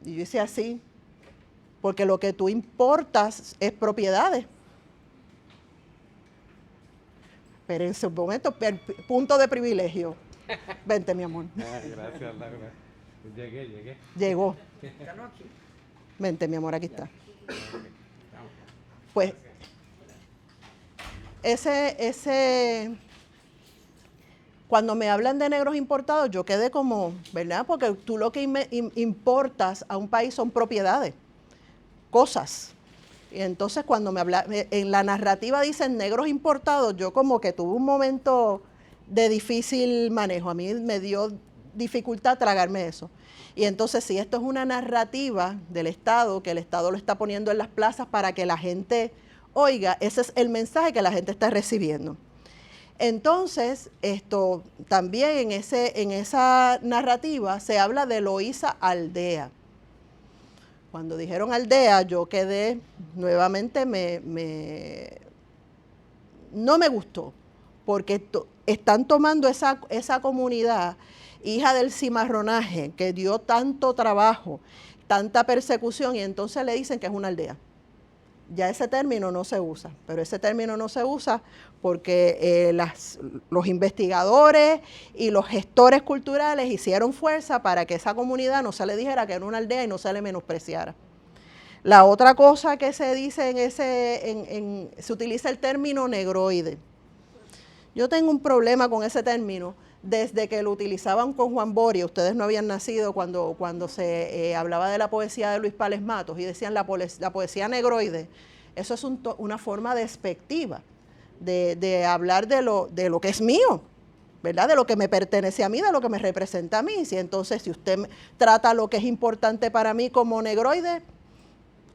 Y yo hice así, porque lo que tú importas es propiedades. Espérense un momento, punto de privilegio. Vente, mi amor. Gracias, Laura. Llegué. Llegó. Vente, mi amor, aquí está. Pues, cuando me hablan de negros importados, yo quedé como, ¿verdad? Porque tú lo que importas a un país son propiedades, cosas. Y entonces cuando me habla, en la narrativa dicen negros importados, yo como que tuve un momento de difícil manejo. A mí me dio dificultad tragarme eso. Y entonces, si esto es una narrativa del Estado, que el Estado lo está poniendo en las plazas para que la gente oiga, ese es el mensaje que la gente está recibiendo. Entonces, esto también en esa narrativa se habla de Loíza Aldea. Cuando dijeron aldea, yo quedé, nuevamente no me gustó, porque están tomando esa comunidad, hija del cimarronaje, que dio tanto trabajo, tanta persecución, y entonces le dicen que es una aldea. Ya ese término no se usa, pero ese término no se usa porque los investigadores y los gestores culturales hicieron fuerza para que esa comunidad no se le dijera que era una aldea y no se le menospreciara. La otra cosa que se dice se utiliza el término negroide. Yo tengo un problema con ese término desde que lo utilizaban con Juan Boria. Ustedes no habían nacido cuando se hablaba de la poesía de Luis Pález Matos y decían la poesía negroide. Eso es una forma despectiva de hablar de lo que es mío, ¿verdad? De lo que me pertenece a mí, de lo que me representa a mí. Entonces, si usted trata lo que es importante para mí como negroide,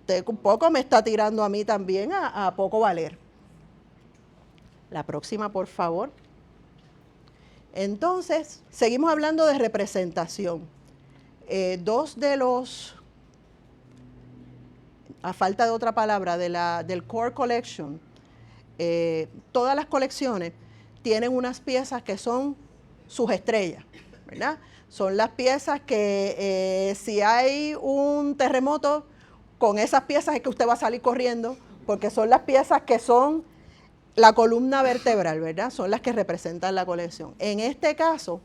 usted un poco me está tirando a mí también a poco valer. La próxima, por favor. Entonces, seguimos hablando de representación. Dos de los, a falta de otra palabra, del Core Collection, todas las colecciones tienen unas piezas que son sus estrellas, ¿verdad? Son las piezas que si hay un terremoto, con esas piezas es que usted va a salir corriendo, porque son las piezas que son la columna vertebral, ¿verdad? Son las que representan la colección. En este caso,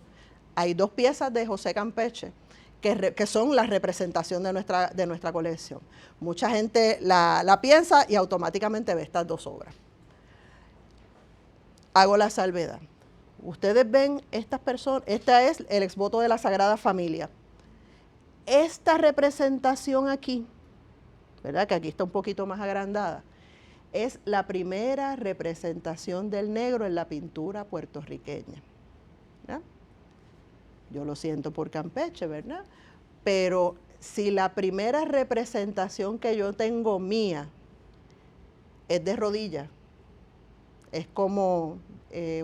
hay 2 piezas de José Campeche que son la representación de nuestra colección. Mucha gente la piensa y automáticamente ve estas 2 obras. Hago la salvedad. Ustedes ven estas personas, esta es el exvoto de la Sagrada Familia. Esta representación aquí, ¿verdad? Que aquí está un poquito más agrandada, es la primera representación del negro en la pintura puertorriqueña. ¿Verdad? Yo lo siento por Campeche, ¿verdad? Pero si la primera representación que yo tengo mía es de rodillas, es como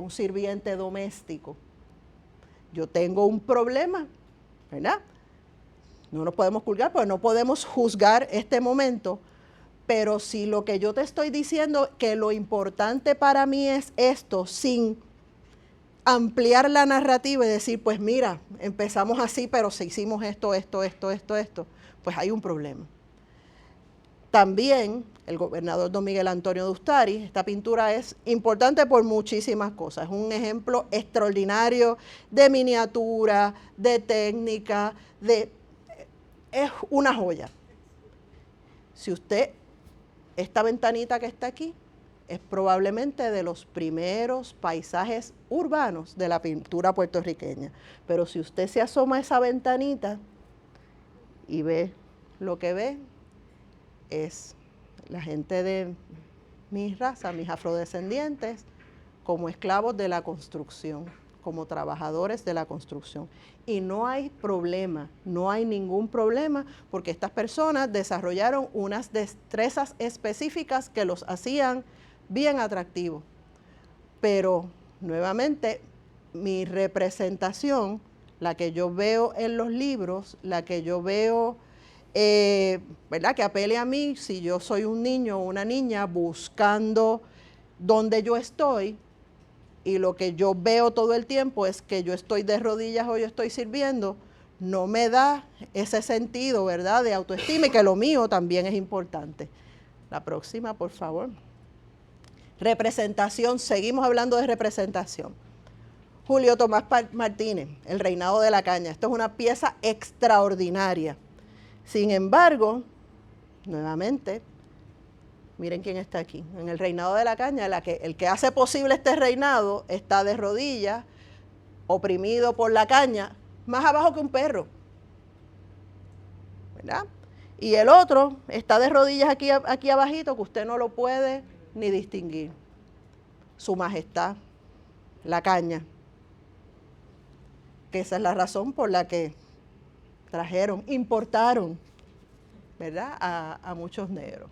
un sirviente doméstico, yo tengo un problema, ¿verdad? No nos podemos juzgar, porque no podemos juzgar este momento, pero si lo que yo te estoy diciendo, que lo importante para mí es esto, sin ampliar la narrativa y decir, pues mira, empezamos así, pero si hicimos esto, pues hay un problema. También el gobernador don Miguel Antonio de Ustari, esta pintura es importante por muchísimas cosas. Es un ejemplo extraordinario de miniatura, de técnica, es una joya. Si usted, esta ventanita que está aquí, es probablemente de los primeros paisajes urbanos de la pintura puertorriqueña. Pero si usted se asoma a esa ventanita y ve lo que ve, es la gente de mi raza, mis afrodescendientes, como esclavos de la construcción, como trabajadores de la construcción. Y no hay problema, no hay ningún problema, porque estas personas desarrollaron unas destrezas específicas que los hacían bien atractivos. Pero, nuevamente, mi representación, la que yo veo en los libros, la que yo veo, ¿verdad? Que apele a mí, si yo soy un niño o una niña buscando donde yo estoy, y lo que yo veo todo el tiempo es que yo estoy de rodillas o yo estoy sirviendo, no me da ese sentido, ¿verdad?, de autoestima, y que lo mío también es importante. La próxima, por favor. Representación, seguimos hablando de representación. Julio Tomás Martínez, El reinado de la caña. Esto es una pieza extraordinaria. Sin embargo, nuevamente, miren quién está aquí. En El reinado de la caña, el que hace posible este reinado está de rodillas, oprimido por la caña, más abajo que un perro, ¿verdad? Y el otro está de rodillas aquí abajito, que usted no lo puede ni distinguir. Su majestad, la caña. Que esa es la razón por la que importaron, ¿verdad?, a muchos negros.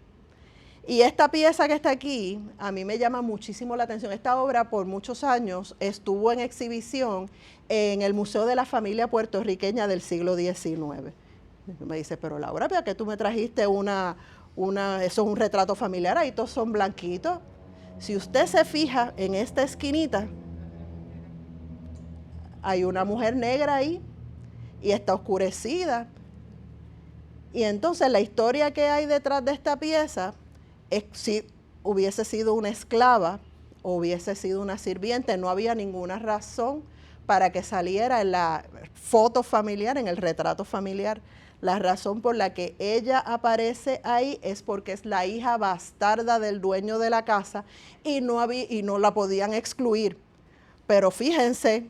Y esta pieza que está aquí, a mí me llama muchísimo la atención. Esta obra por muchos años estuvo en exhibición en el Museo de la Familia Puertorriqueña del siglo XIX. Me dice, pero Laura, ¿para qué tú me trajiste eso es un retrato familiar? Ahí todos son blanquitos. Si usted se fija en esta esquinita, hay una mujer negra ahí y está oscurecida. Y entonces la historia que hay detrás de esta pieza es, si hubiese sido una esclava o hubiese sido una sirviente, no había ninguna razón para que saliera en la foto familiar, en el retrato familiar. La razón por la que ella aparece ahí es porque es la hija bastarda del dueño de la casa y no la podían excluir. Pero fíjense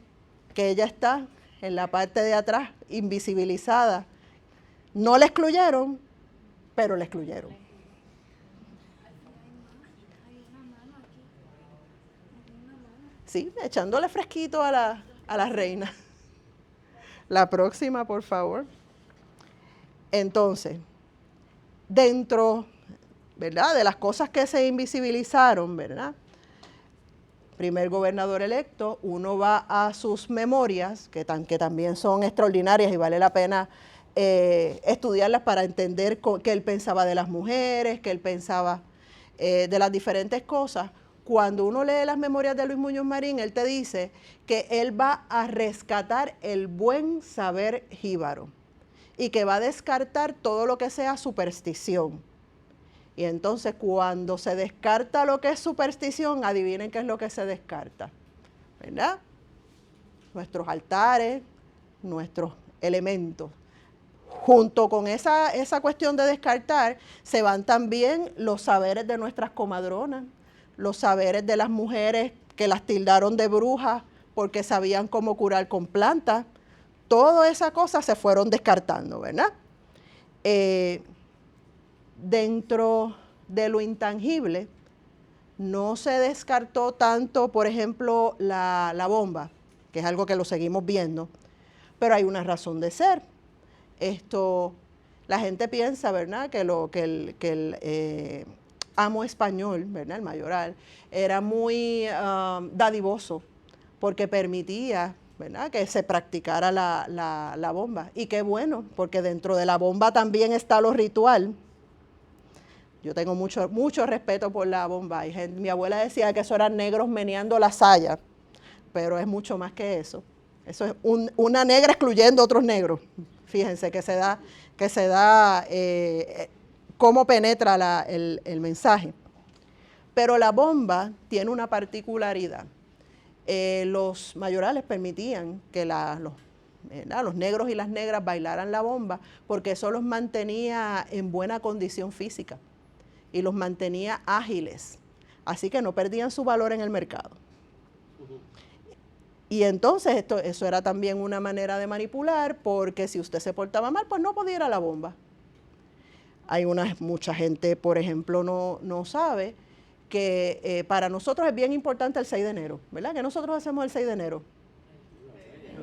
que ella está en la parte de atrás, invisibilizada. No la excluyeron, pero la excluyeron. Sí, echándole fresquito a la reina. La próxima, por favor. Entonces, dentro, ¿verdad?, de las cosas que se invisibilizaron, ¿verdad?, primer gobernador electo, uno va a sus memorias, que también son extraordinarias y vale la pena estudiarlas para entender qué él pensaba de las mujeres, qué él pensaba de las diferentes cosas. Cuando uno lee las memorias de Luis Muñoz Marín, él te dice que él va a rescatar el buen saber jíbaro y que va a descartar todo lo que sea superstición. Y entonces cuando se descarta lo que es superstición, adivinen qué es lo que se descarta, ¿verdad? Nuestros altares, nuestros elementos. Junto con esa cuestión de descartar, se van también los saberes de nuestras comadronas, los saberes de las mujeres que las tildaron de brujas porque sabían cómo curar con plantas. Todas esas cosas se fueron descartando, ¿verdad? Dentro de lo intangible, no se descartó tanto, por ejemplo, la bomba, que es algo que lo seguimos viendo, pero hay una razón de ser. La gente piensa, ¿verdad?, que el amo español, ¿verdad?, el mayoral, era muy dadivoso, porque permitía, ¿verdad?, que se practicara la bomba. Y qué bueno, porque dentro de la bomba también está lo ritual. Yo tengo mucho respeto por la bomba. Y mi abuela decía que eso eran negros meneando la saya, pero es mucho más que eso. Eso es una negra excluyendo otros negros. Fíjense que se da cómo penetra el mensaje. Pero la bomba tiene una particularidad. Los mayorales permitían que los negros y las negras bailaran la bomba porque eso los mantenía en buena condición física y los mantenía ágiles. Así que no perdían su valor en el mercado. Y entonces eso era también una manera de manipular, porque si usted se portaba mal, pues no podía ir a la bomba. Mucha gente, por ejemplo, no sabe que para nosotros es bien importante el 6 de enero, ¿verdad? ¿Qué nosotros hacemos el 6 de enero?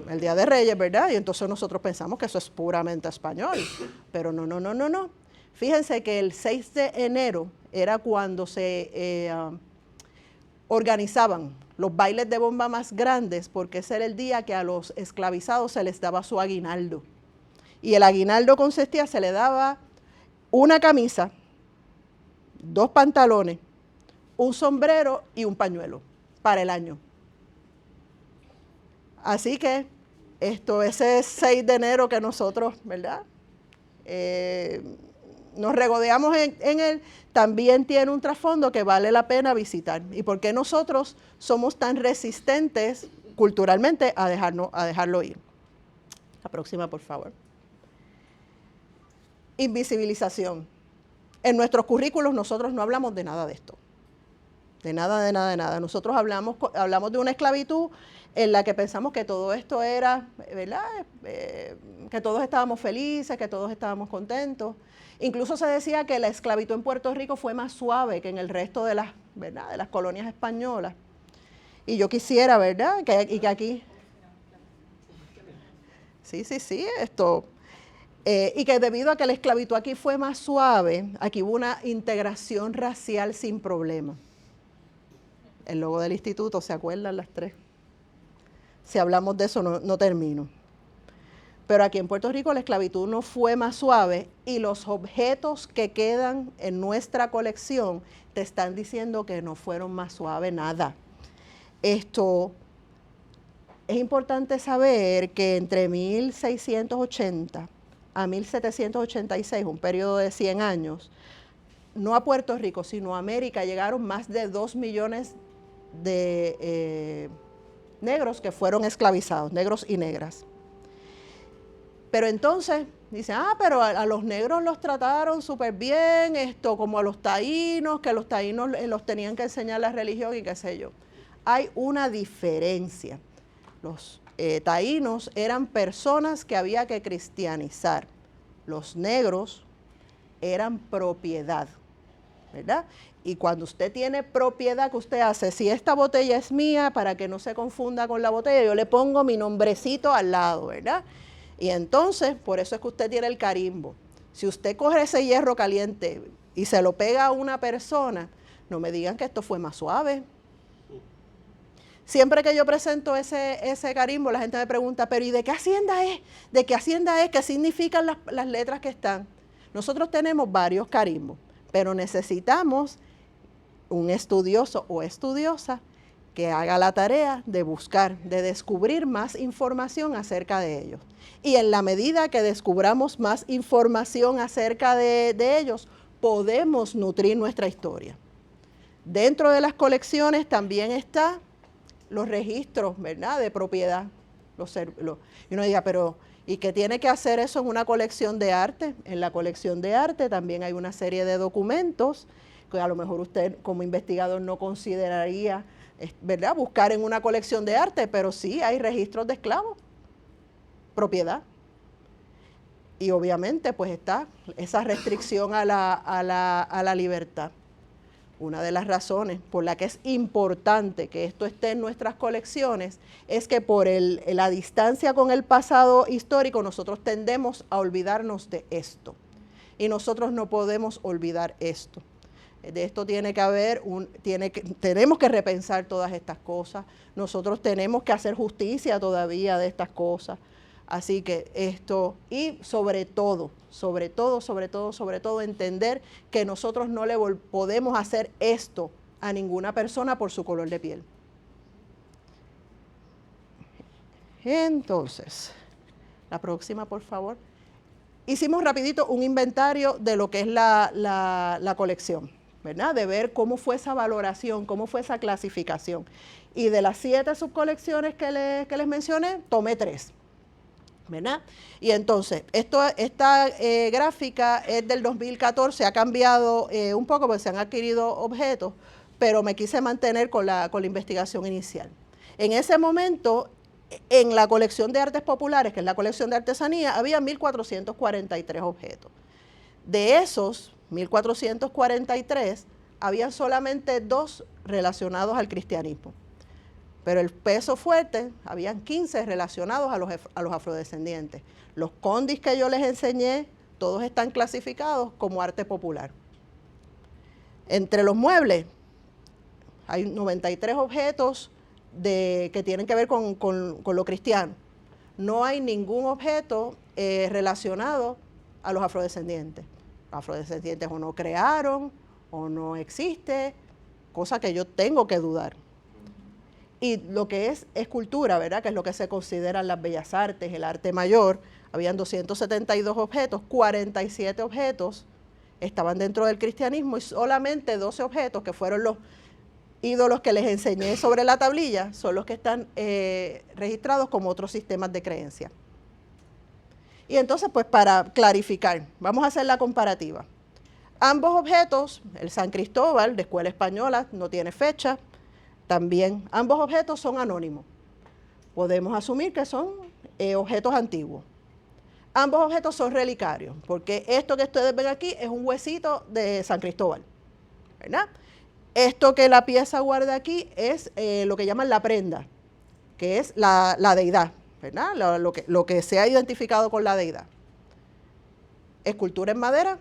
El Día de Reyes, ¿verdad? Y entonces nosotros pensamos que eso es puramente español, pero no. Fíjense que el 6 de enero era cuando se organizaban los bailes de bomba más grandes, porque ese era el día que a los esclavizados se les daba su aguinaldo. Y el aguinaldo consistía, se le daba una camisa, 2 pantalones, un sombrero y un pañuelo para el año. Así que ese 6 de enero que nosotros, ¿verdad?, nos regodeamos en él, también tiene un trasfondo que vale la pena visitar. ¿Y por qué nosotros somos tan resistentes culturalmente a dejarlo ir? La próxima, por favor. Invisibilización. En nuestros currículos nosotros no hablamos de nada de esto. De nada. Nosotros hablamos de una esclavitud en la que pensamos que todo esto era, ¿verdad?, que todos estábamos felices, que todos estábamos contentos. Incluso se decía que la esclavitud en Puerto Rico fue más suave que en el resto de las colonias españolas. Y yo quisiera, ¿verdad?, que aquí... Sí, y que debido a que la esclavitud aquí fue más suave, aquí hubo una integración racial sin problema. El logo del instituto, ¿se acuerdan las 3? Si hablamos de eso, no termino. Pero aquí en Puerto Rico la esclavitud no fue más suave y los objetos que quedan en nuestra colección te están diciendo que no fueron más suaves nada. Esto es importante saber que entre 1680 a 1786, un periodo de 100 años, no a Puerto Rico, sino a América, llegaron más de 2 millones de negros que fueron esclavizados, negros y negras. Pero entonces dicen, pero a los negros los trataron súper bien, como a los taínos, que los taínos los tenían que enseñar la religión y qué sé yo. Hay una diferencia. Los taínos eran personas que había que cristianizar. Los negros eran propiedad, ¿verdad? Y cuando usted tiene propiedad, ¿qué usted hace? Si esta botella es mía, para que no se confunda con la botella, yo le pongo mi nombrecito al lado, ¿verdad? Y entonces, por eso es que usted tiene el carimbo. Si usted coge ese hierro caliente y se lo pega a una persona, no me digan que esto fue más suave. Siempre que yo presento ese carimbo, la gente me pregunta, pero ¿y de qué hacienda es? ¿De qué hacienda es? ¿Qué significan las letras que están? Nosotros tenemos varios carimbos, pero necesitamos un estudioso o estudiosa que haga la tarea de buscar, de descubrir más información acerca de ellos. Y en la medida que descubramos más información acerca de ellos, podemos nutrir nuestra historia. Dentro de las colecciones también están los registros, ¿verdad?, de propiedad. Y uno diga, pero ¿y qué tiene que hacer eso en una colección de arte? En la colección de arte también hay una serie de documentos que a lo mejor usted como investigador no consideraría, ¿verdad?, buscar en una colección de arte, pero sí hay registros de esclavos, propiedad. Y obviamente pues está esa restricción a la libertad. Una de las razones por la que es importante que esto esté en nuestras colecciones es que por la distancia con el pasado histórico nosotros tendemos a olvidarnos de esto. Y nosotros no podemos olvidar esto. De esto tiene que haber, tenemos que repensar todas estas cosas. Nosotros tenemos que hacer justicia todavía de estas cosas. Así que esto, y sobre todo, entender que nosotros no le podemos hacer esto a ninguna persona por su color de piel. Entonces, la próxima, por favor. Hicimos rapidito un inventario de lo que es la colección, ¿verdad? De ver cómo fue esa valoración, cómo fue esa clasificación. Y de las 7 subcolecciones que les mencioné, tomé 3. ¿Verdad? Y entonces, esta gráfica es del 2014, ha cambiado un poco porque se han adquirido objetos, pero me quise mantener con la investigación inicial. En ese momento, en la colección de artes populares, que es la colección de artesanía, había 1.443 objetos. De esos 1.443, había solamente 2 relacionados al cristianismo. Pero el peso fuerte, habían 15 relacionados a los afrodescendientes. Los condis que yo les enseñé, todos están clasificados como arte popular. Entre los muebles, hay 93 objetos que tienen que ver con lo cristiano. No hay ningún objeto relacionado a los afrodescendientes. Los afrodescendientes o no crearon, o no existe, cosa que yo tengo que dudar. Y lo que es escultura, ¿verdad?, que es lo que se consideran las bellas artes, el arte mayor, habían 272 objetos, 47 objetos estaban dentro del cristianismo y solamente 12 objetos, que fueron los ídolos que les enseñé sobre la tablilla, son los que están registrados como otros sistemas de creencia. Y entonces, pues para clarificar, vamos a hacer la comparativa. Ambos objetos, el San Cristóbal de Escuela Española, no tiene fecha. También, ambos objetos son anónimos. Podemos asumir que son objetos antiguos. Ambos objetos son relicarios, porque esto que ustedes ven aquí es un huesito de San Cristóbal, ¿verdad? Esto que la pieza guarda aquí es lo que llaman la prenda, que es la deidad, ¿verdad? Lo que se ha identificado con la deidad. Escultura en madera,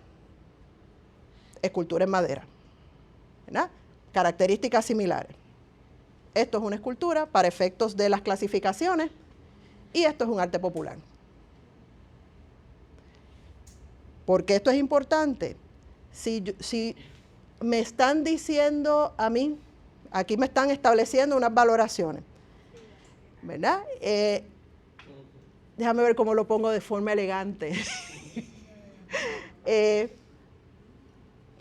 ¿verdad? Características similares. Esto es una escultura para efectos de las clasificaciones y esto es un arte popular. ¿Por qué esto es importante? Si me están diciendo a mí, aquí me están estableciendo unas valoraciones, ¿verdad? Déjame ver cómo lo pongo de forma elegante.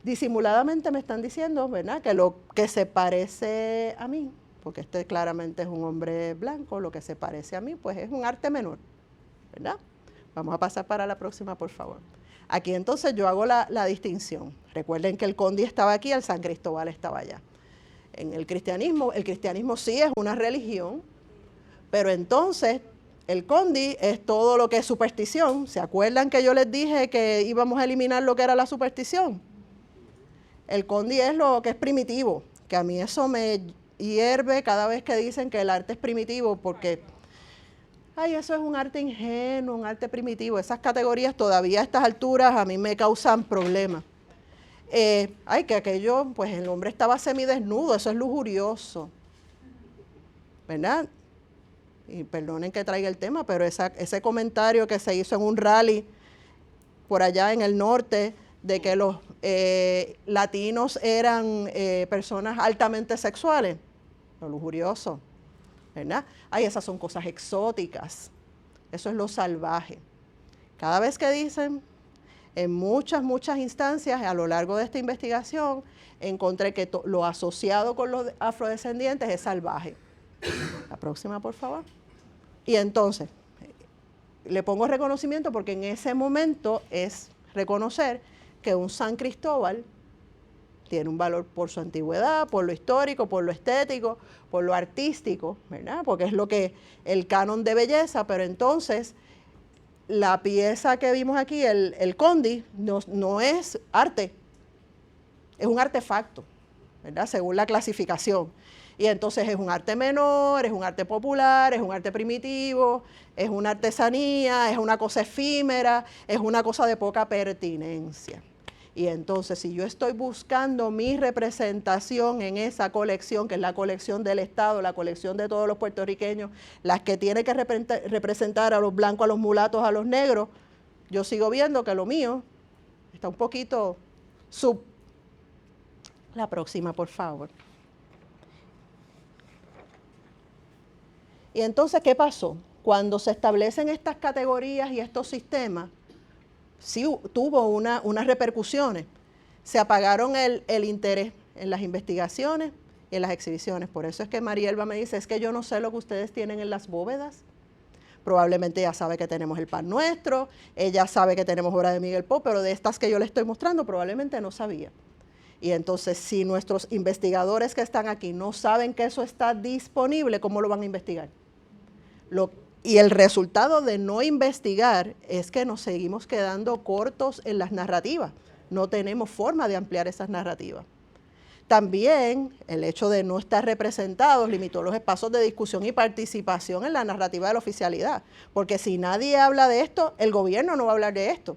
Disimuladamente me están diciendo, ¿verdad?, que lo que se parece a mí, porque este claramente es un hombre blanco, lo que se parece a mí, pues es un arte menor, ¿verdad? Vamos a pasar para la próxima, por favor. Aquí entonces yo hago la distinción. Recuerden que el condi estaba aquí, el San Cristóbal estaba allá. En el cristianismo sí es una religión, pero entonces el condi es todo lo que es superstición. ¿Se acuerdan que yo les dije que íbamos a eliminar lo que era la superstición? El condi es lo que es primitivo, que a mí eso me hierve cada vez que dicen que el arte es primitivo, porque ay, eso es un arte ingenuo, un arte primitivo. Esas categorías todavía a estas alturas a mí me causan problemas. Ay, que aquello, pues el hombre estaba semidesnudo, eso es lujurioso, ¿verdad? Y perdonen que traiga el tema, pero ese comentario que se hizo en un rally por allá en el norte, de que los latinos eran personas altamente sexuales, lo lujurioso, ¿verdad? Ay, esas son cosas exóticas, eso es lo salvaje. Cada vez que dicen, En muchas instancias a lo largo de esta investigación encontré que lo asociado con los afrodescendientes es salvaje. La próxima, por favor. Y entonces, le pongo reconocimiento porque en ese momento es reconocer que un San Cristóbal tiene un valor por su antigüedad, por lo histórico, por lo estético, por lo artístico, ¿verdad? Porque es lo que el canon de belleza, pero entonces la pieza que vimos aquí, el condi, no es arte, es un artefacto, ¿verdad? Según la clasificación. Y entonces es un arte menor, es un arte popular, es un arte primitivo, es una artesanía, es una cosa efímera, es una cosa de poca pertinencia. Y entonces, si yo estoy buscando mi representación en esa colección, que es la colección del Estado, la colección de todos los puertorriqueños, las que tiene que representar a los blancos, a los mulatos, a los negros, yo sigo viendo que lo mío está un poquito La próxima, por favor. Y entonces, ¿qué pasó? Cuando se establecen estas categorías y estos sistemas, sí tuvo unas repercusiones. Se apagaron el interés en las investigaciones y en las exhibiciones. Por eso es que Marielba me dice, es que yo no sé lo que ustedes tienen en las bóvedas. Probablemente ella sabe que tenemos el Pan Nuestro, ella sabe que tenemos obra de Miguel Pó, pero de estas que yo le estoy mostrando probablemente no sabía. Y entonces, si nuestros investigadores que están aquí no saben que eso está disponible, ¿cómo lo van a investigar? Y el resultado de no investigar es que nos seguimos quedando cortos en las narrativas. No tenemos forma de ampliar esas narrativas. También el hecho de no estar representados limitó los espacios de discusión y participación en la narrativa de la oficialidad. Porque si nadie habla de esto, el gobierno no va a hablar de esto.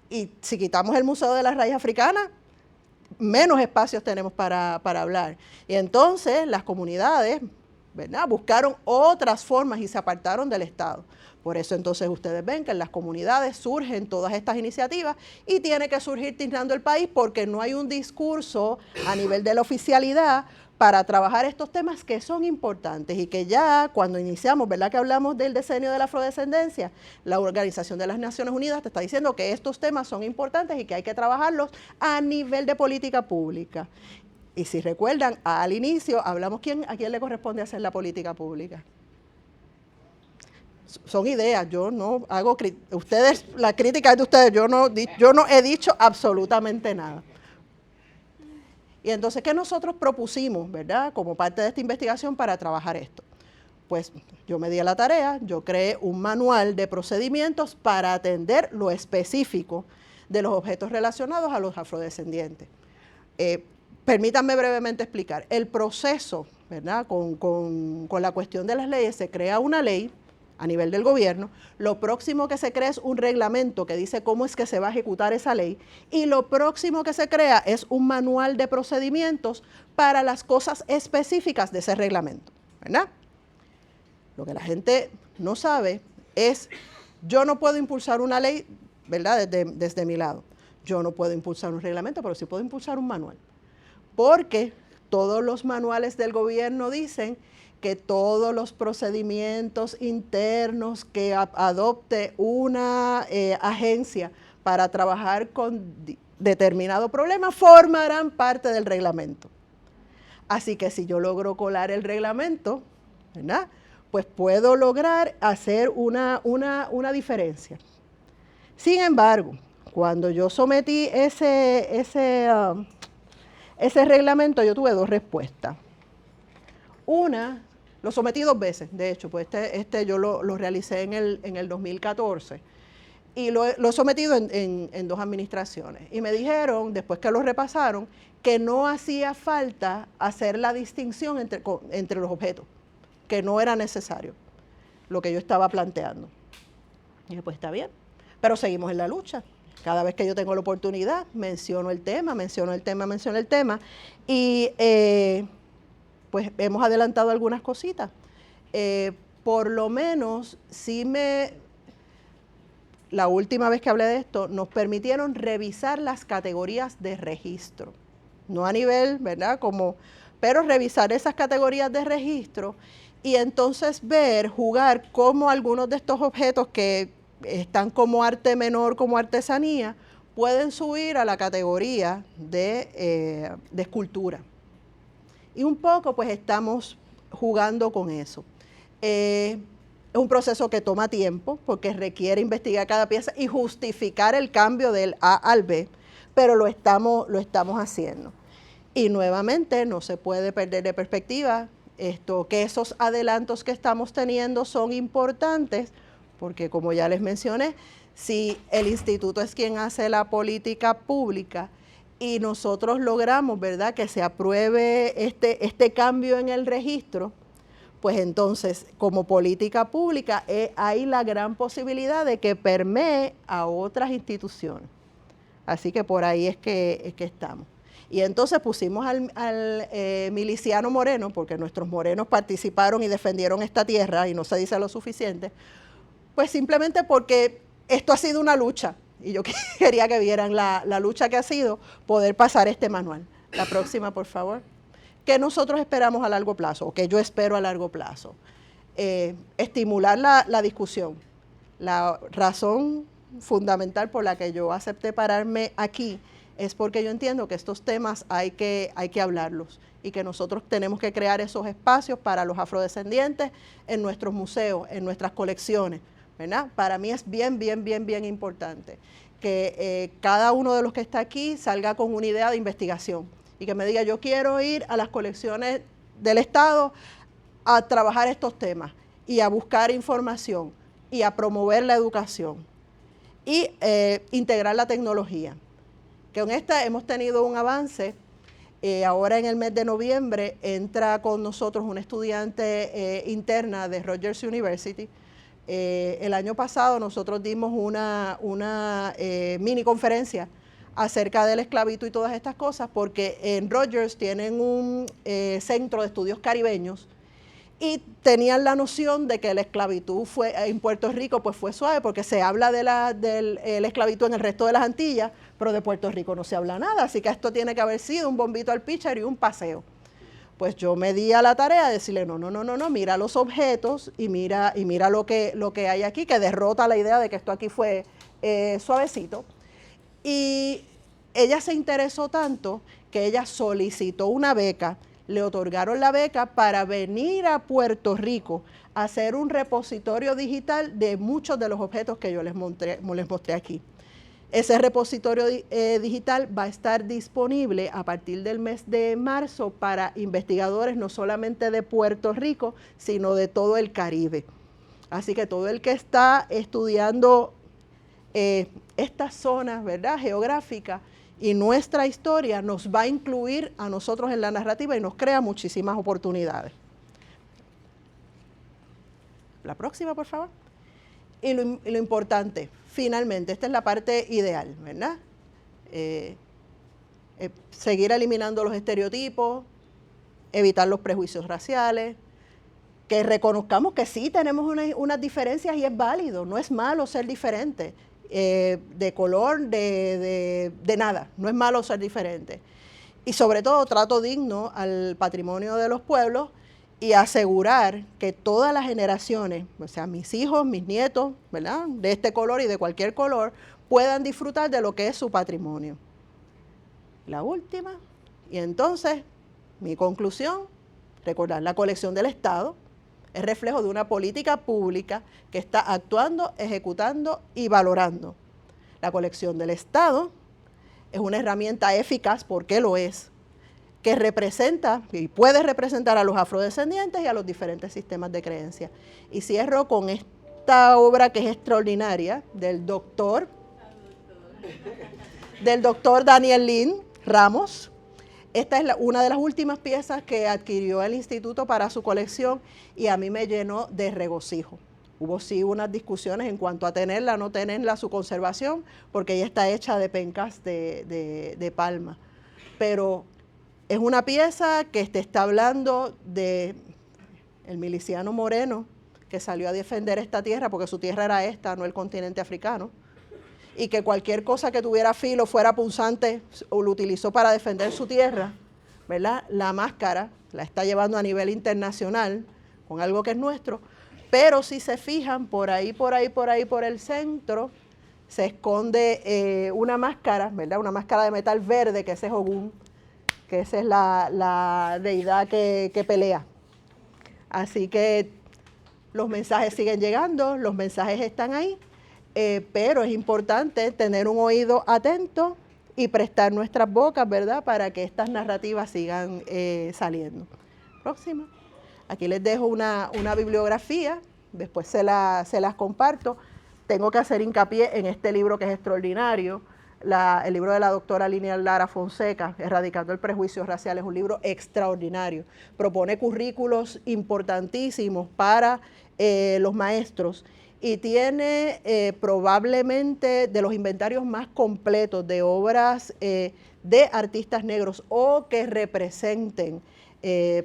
Y si quitamos el Museo de la Raíz Africana, menos espacios tenemos para hablar. Y entonces las comunidades, ¿verdad?, buscaron otras formas y se apartaron del Estado. Por eso entonces ustedes ven que en las comunidades surgen todas estas iniciativas y tiene que surgir Tiznando el País porque no hay un discurso a nivel de la oficialidad para trabajar estos temas que son importantes y que ya cuando iniciamos, ¿verdad?, que hablamos del decenio de la afrodescendencia, la Organización de las Naciones Unidas te está diciendo que estos temas son importantes y que hay que trabajarlos a nivel de política pública. Y si recuerdan, al inicio hablamos a quién le corresponde hacer la política pública. Son ideas, yo no hago, ustedes, la crítica es de ustedes, yo no he dicho absolutamente nada. Y entonces, ¿qué nosotros propusimos, verdad, como parte de esta investigación para trabajar esto? Pues yo me di a la tarea, yo creé un manual de procedimientos para atender lo específico de los objetos relacionados a los afrodescendientes. Permítanme brevemente explicar. El proceso, ¿verdad?, con la cuestión de las leyes, se crea una ley a nivel del gobierno, lo próximo que se crea es un reglamento que dice cómo es que se va a ejecutar esa ley y lo próximo que se crea es un manual de procedimientos para las cosas específicas de ese reglamento, ¿verdad? Lo que la gente no sabe es, yo no puedo impulsar una ley, ¿verdad?, desde mi lado. Yo no puedo impulsar un reglamento, pero sí puedo impulsar un manual. Porque todos los manuales del gobierno dicen que todos los procedimientos internos que adopte una agencia para trabajar con determinado problema formarán parte del reglamento. Así que si yo logro colar el reglamento, ¿verdad?, pues puedo lograr hacer una diferencia. Sin embargo, cuando yo sometí ese reglamento, yo tuve dos respuestas. Una, lo sometí 2 veces, de hecho, pues yo lo realicé en el 2014 y lo he sometido en 2 administraciones. Y me dijeron, después que lo repasaron, que no hacía falta hacer la distinción entre los objetos, que no era necesario lo que yo estaba planteando. Y dije, pues está bien, pero seguimos en la lucha. Cada vez que yo tengo la oportunidad, menciono el tema, y pues hemos adelantado algunas cositas. Por lo menos, la última vez que hablé de esto, nos permitieron revisar las categorías de registro. No a nivel, ¿verdad?, pero revisar esas categorías de registro y entonces jugar cómo algunos de estos objetos que están como arte menor, como artesanía, pueden subir a la categoría de escultura. Y un poco pues estamos jugando con eso. Es un proceso que toma tiempo porque requiere investigar cada pieza y justificar el cambio del A al B, pero lo estamos haciendo. Y nuevamente no se puede perder de perspectiva que esos adelantos que estamos teniendo son importantes, porque como ya les mencioné, si el instituto es quien hace la política pública y nosotros logramos, ¿verdad?, que se apruebe este cambio en el registro, pues entonces, como política pública, hay la gran posibilidad de que permee a otras instituciones. Así que por ahí es que estamos. Y entonces pusimos al miliciano moreno, porque nuestros morenos participaron y defendieron esta tierra, y no se dice lo suficiente, pues simplemente porque esto ha sido una lucha, y yo quería que vieran la lucha que ha sido poder pasar este manual. La próxima, por favor. ¿Qué nosotros esperamos a largo plazo, o que yo espero a largo plazo? Estimular la discusión. La razón fundamental por la que yo acepté pararme aquí es porque yo entiendo que estos temas hay que hablarlos y que nosotros tenemos que crear esos espacios para los afrodescendientes en nuestros museos, en nuestras colecciones, ¿verdad? Para mí es bien importante que cada uno de los que está aquí salga con una idea de investigación y que me diga, yo quiero ir a las colecciones del Estado a trabajar estos temas y a buscar información y a promover la educación y integrar la tecnología. Que con esta hemos tenido un avance. Ahora en el mes de noviembre entra con nosotros una estudiante interna de Rogers University. El año pasado nosotros dimos una mini conferencia acerca de la esclavitud y todas estas cosas, porque en Rogers tienen un centro de estudios caribeños y tenían la noción de que la esclavitud en Puerto Rico pues fue suave, porque se habla de la esclavitud en el resto de las Antillas, pero de Puerto Rico no se habla nada, así que esto tiene que haber sido un bombito al pitcher y un paseo. Pues yo me di a la tarea de decirle, no, mira los objetos y mira lo que hay aquí, que derrota la idea de que esto aquí fue suavecito. Y ella se interesó tanto que ella solicitó una beca, le otorgaron la beca para venir a Puerto Rico a hacer un repositorio digital de muchos de los objetos que yo les mostré aquí. Ese repositorio digital va a estar disponible a partir del mes de marzo para investigadores no solamente de Puerto Rico, sino de todo el Caribe. Así que todo el que está estudiando estas zonas, ¿verdad?, geográficas y nuestra historia nos va a incluir a nosotros en la narrativa y nos crea muchísimas oportunidades. La próxima, por favor. Y lo importante, finalmente, esta es la parte ideal, ¿verdad? Seguir eliminando los estereotipos, evitar los prejuicios raciales, que reconozcamos que sí tenemos unas diferencias y es válido, no es malo ser diferente, de color, de nada, no es malo ser diferente. Y sobre todo trato digno al patrimonio de los pueblos y asegurar que todas las generaciones, o sea, mis hijos, mis nietos, ¿verdad?, de este color y de cualquier color, puedan disfrutar de lo que es su patrimonio. La última, y entonces, mi conclusión, recordar, la colección del Estado es reflejo de una política pública que está actuando, ejecutando y valorando. La colección del Estado es una herramienta eficaz, porque lo es, que representa y puede representar a los afrodescendientes y a los diferentes sistemas de creencia. Y cierro con esta obra que es extraordinaria del doctor Daniel Lynn Ramos. Esta es una de las últimas piezas que adquirió el instituto para su colección y a mí me llenó de regocijo. Hubo sí unas discusiones en cuanto a tenerla, no tenerla, su conservación, porque ella está hecha de pencas de palma. Pero es una pieza que te está hablando de el miliciano moreno que salió a defender esta tierra, porque su tierra era esta, no el continente africano, y que cualquier cosa que tuviera filo, fuera punzante, o lo utilizó para defender su tierra, ¿verdad? La máscara la está llevando a nivel internacional con algo que es nuestro, pero si se fijan por ahí por el centro, se esconde una máscara, ¿verdad? Una máscara de metal verde, que ese es Ogún, que esa es la deidad que pelea. Así que los mensajes siguen llegando, los mensajes están ahí, pero es importante tener un oído atento y prestar nuestras bocas, ¿verdad?, para que estas narrativas sigan saliendo. Próxima. Aquí les dejo una bibliografía, después se las comparto. Tengo que hacer hincapié en este libro que es extraordinario, el libro de la doctora Linial Lara Fonseca, Erradicando el Prejuicio Racial. Es un libro extraordinario. Propone currículos importantísimos para los maestros y tiene probablemente de los inventarios más completos de obras de artistas negros o que representen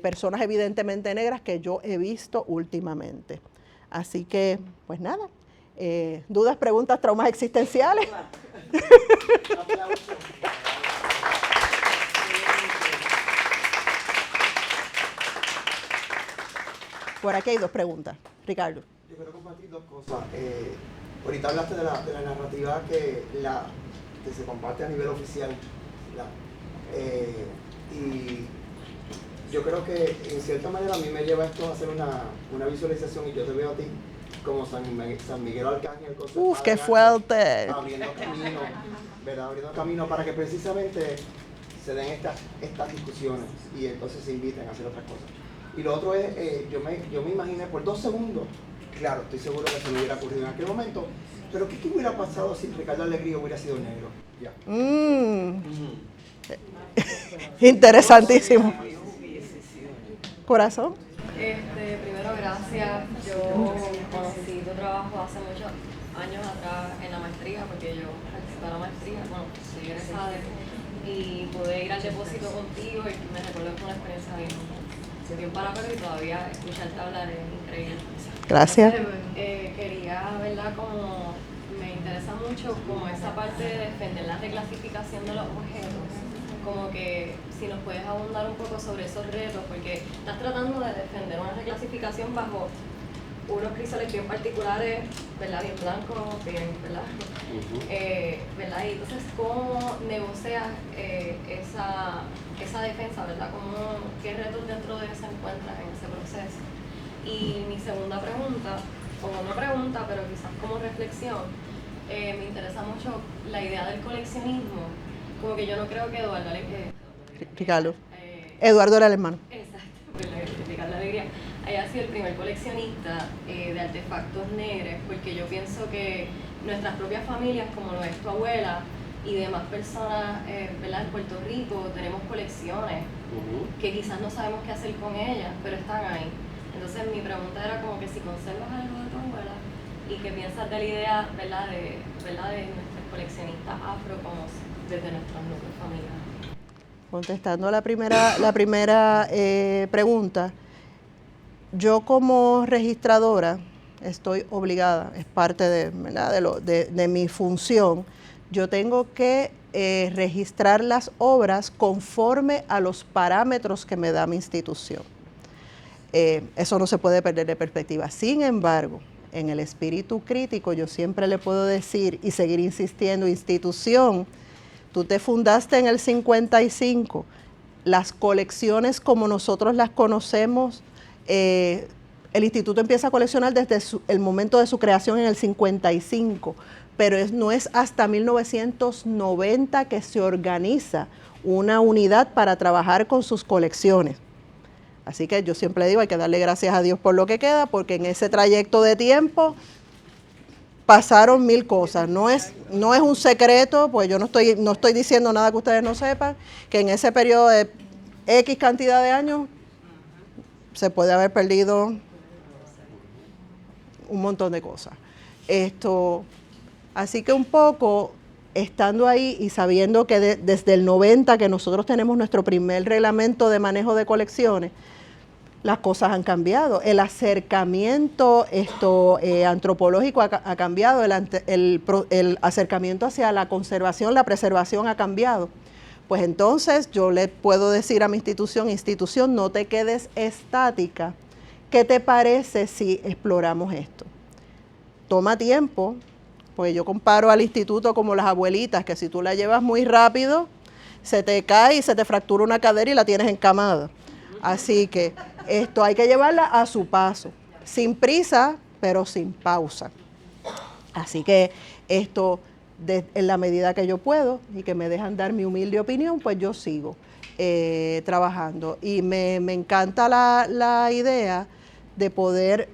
personas evidentemente negras que yo he visto últimamente. Así que, pues nada, dudas, preguntas, traumas existenciales. Por aquí hay dos preguntas. Ricardo. Yo quiero compartir dos cosas. Ahorita hablaste de la narrativa que se comparte a nivel oficial. Y yo creo que en cierta manera a mí me lleva esto a hacer una visualización, y yo te veo a ti como San Miguel Arcángel. ¡Uf, qué fuerte! Abriendo camino, ¿verdad? Abriendo camino para que precisamente se den estas discusiones y entonces se inviten a hacer otras cosas. Y lo otro es, yo me imaginé por 2 segundos, claro, estoy seguro que se me hubiera ocurrido en aquel momento, pero ¿qué hubiera pasado si Ricardo Alegría hubiera sido negro? Ya. Interesantísimo. Corazón. Primero, gracias. Yo conocí tu trabajo hace muchos años atrás en la maestría, porque yo participé en la maestría, bueno, soy egresada, y pude ir al depósito contigo y me recuerdo que fue una experiencia bien para ver, y todavía escucharte hablar es increíble. Gracias. Quería, ¿verdad? Como me interesa mucho como esa parte de defender la reclasificación de los objetos, como que si nos puedes abundar un poco sobre esos retos, porque estás tratando de defender una reclasificación bajo unos crisoles bien particulares, ¿verdad? Bien blancos, bien, ¿verdad? ¿Verdad? Y entonces, ¿cómo negocias esa defensa, ¿verdad? ¿Qué retos dentro de eso se encuentran en ese proceso? Y mi segunda pregunta, o no pregunta, pero quizás como reflexión, me interesa mucho la idea del coleccionismo. Como que yo no creo que Eduardo Ricardo. Eduardo era el hermano. Exacto, Ricardo Alegría haya sido el primer coleccionista de artefactos negros, porque yo pienso que nuestras propias familias, como lo es tu abuela y demás personas, ¿verdad? En Puerto Rico tenemos colecciones que quizás no sabemos qué hacer con ellas, pero están ahí. Entonces mi pregunta era como que si conservas algo de tu abuela y qué piensas de la idea, ¿verdad? De nuestros coleccionistas afro como desde nuestros núcleos familiares. Contestando a la primera pregunta, yo como registradora estoy obligada, es parte de mi función, yo tengo que registrar las obras conforme a los parámetros que me da mi institución. Eso no se puede perder de perspectiva. Sin embargo, en el espíritu crítico yo siempre le puedo decir y seguir insistiendo, institución, tú te fundaste en el 55, las colecciones como nosotros las conocemos, el instituto empieza a coleccionar desde el momento de su creación en el 55, pero no es hasta 1990 que se organiza una unidad para trabajar con sus colecciones. Así que yo siempre digo, hay que darle gracias a Dios por lo que queda, porque en ese trayecto de tiempo pasaron 1000 cosas. No es un secreto, pues yo no estoy diciendo nada que ustedes no sepan, que en ese periodo de X cantidad de años se puede haber perdido un montón de cosas. Así que un poco, estando ahí y sabiendo que desde el 90 que nosotros tenemos nuestro primer reglamento de manejo de colecciones, las cosas han cambiado. El acercamiento antropológico ha cambiado, el acercamiento hacia la conservación, la preservación ha cambiado. Pues entonces yo le puedo decir a mi institución, no te quedes estática. ¿Qué te parece si exploramos esto? Toma tiempo, Porque yo comparo al instituto como las abuelitas, que si tú la llevas muy rápido, se te cae y se te fractura una cadera y la tienes encamada. Así que esto hay que llevarla a su paso, sin prisa, pero sin pausa. Así que esto, en la medida que yo puedo y que me dejan dar mi humilde opinión, pues yo sigo trabajando. Y me encanta la idea de poder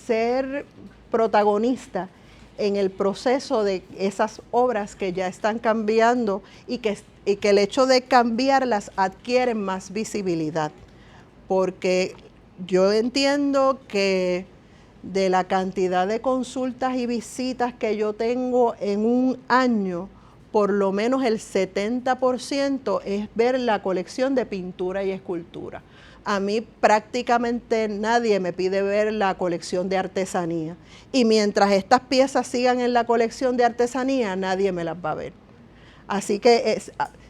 ser protagonista en el proceso de esas obras que ya están cambiando y que el hecho de cambiarlas adquieren más visibilidad. Porque yo entiendo que de la cantidad de consultas y visitas que yo tengo en un año, por lo menos el 70% es ver la colección de pintura y escultura. A mí prácticamente nadie me pide ver la colección de artesanía. Y mientras estas piezas sigan en la colección de artesanía, nadie me las va a ver. Así que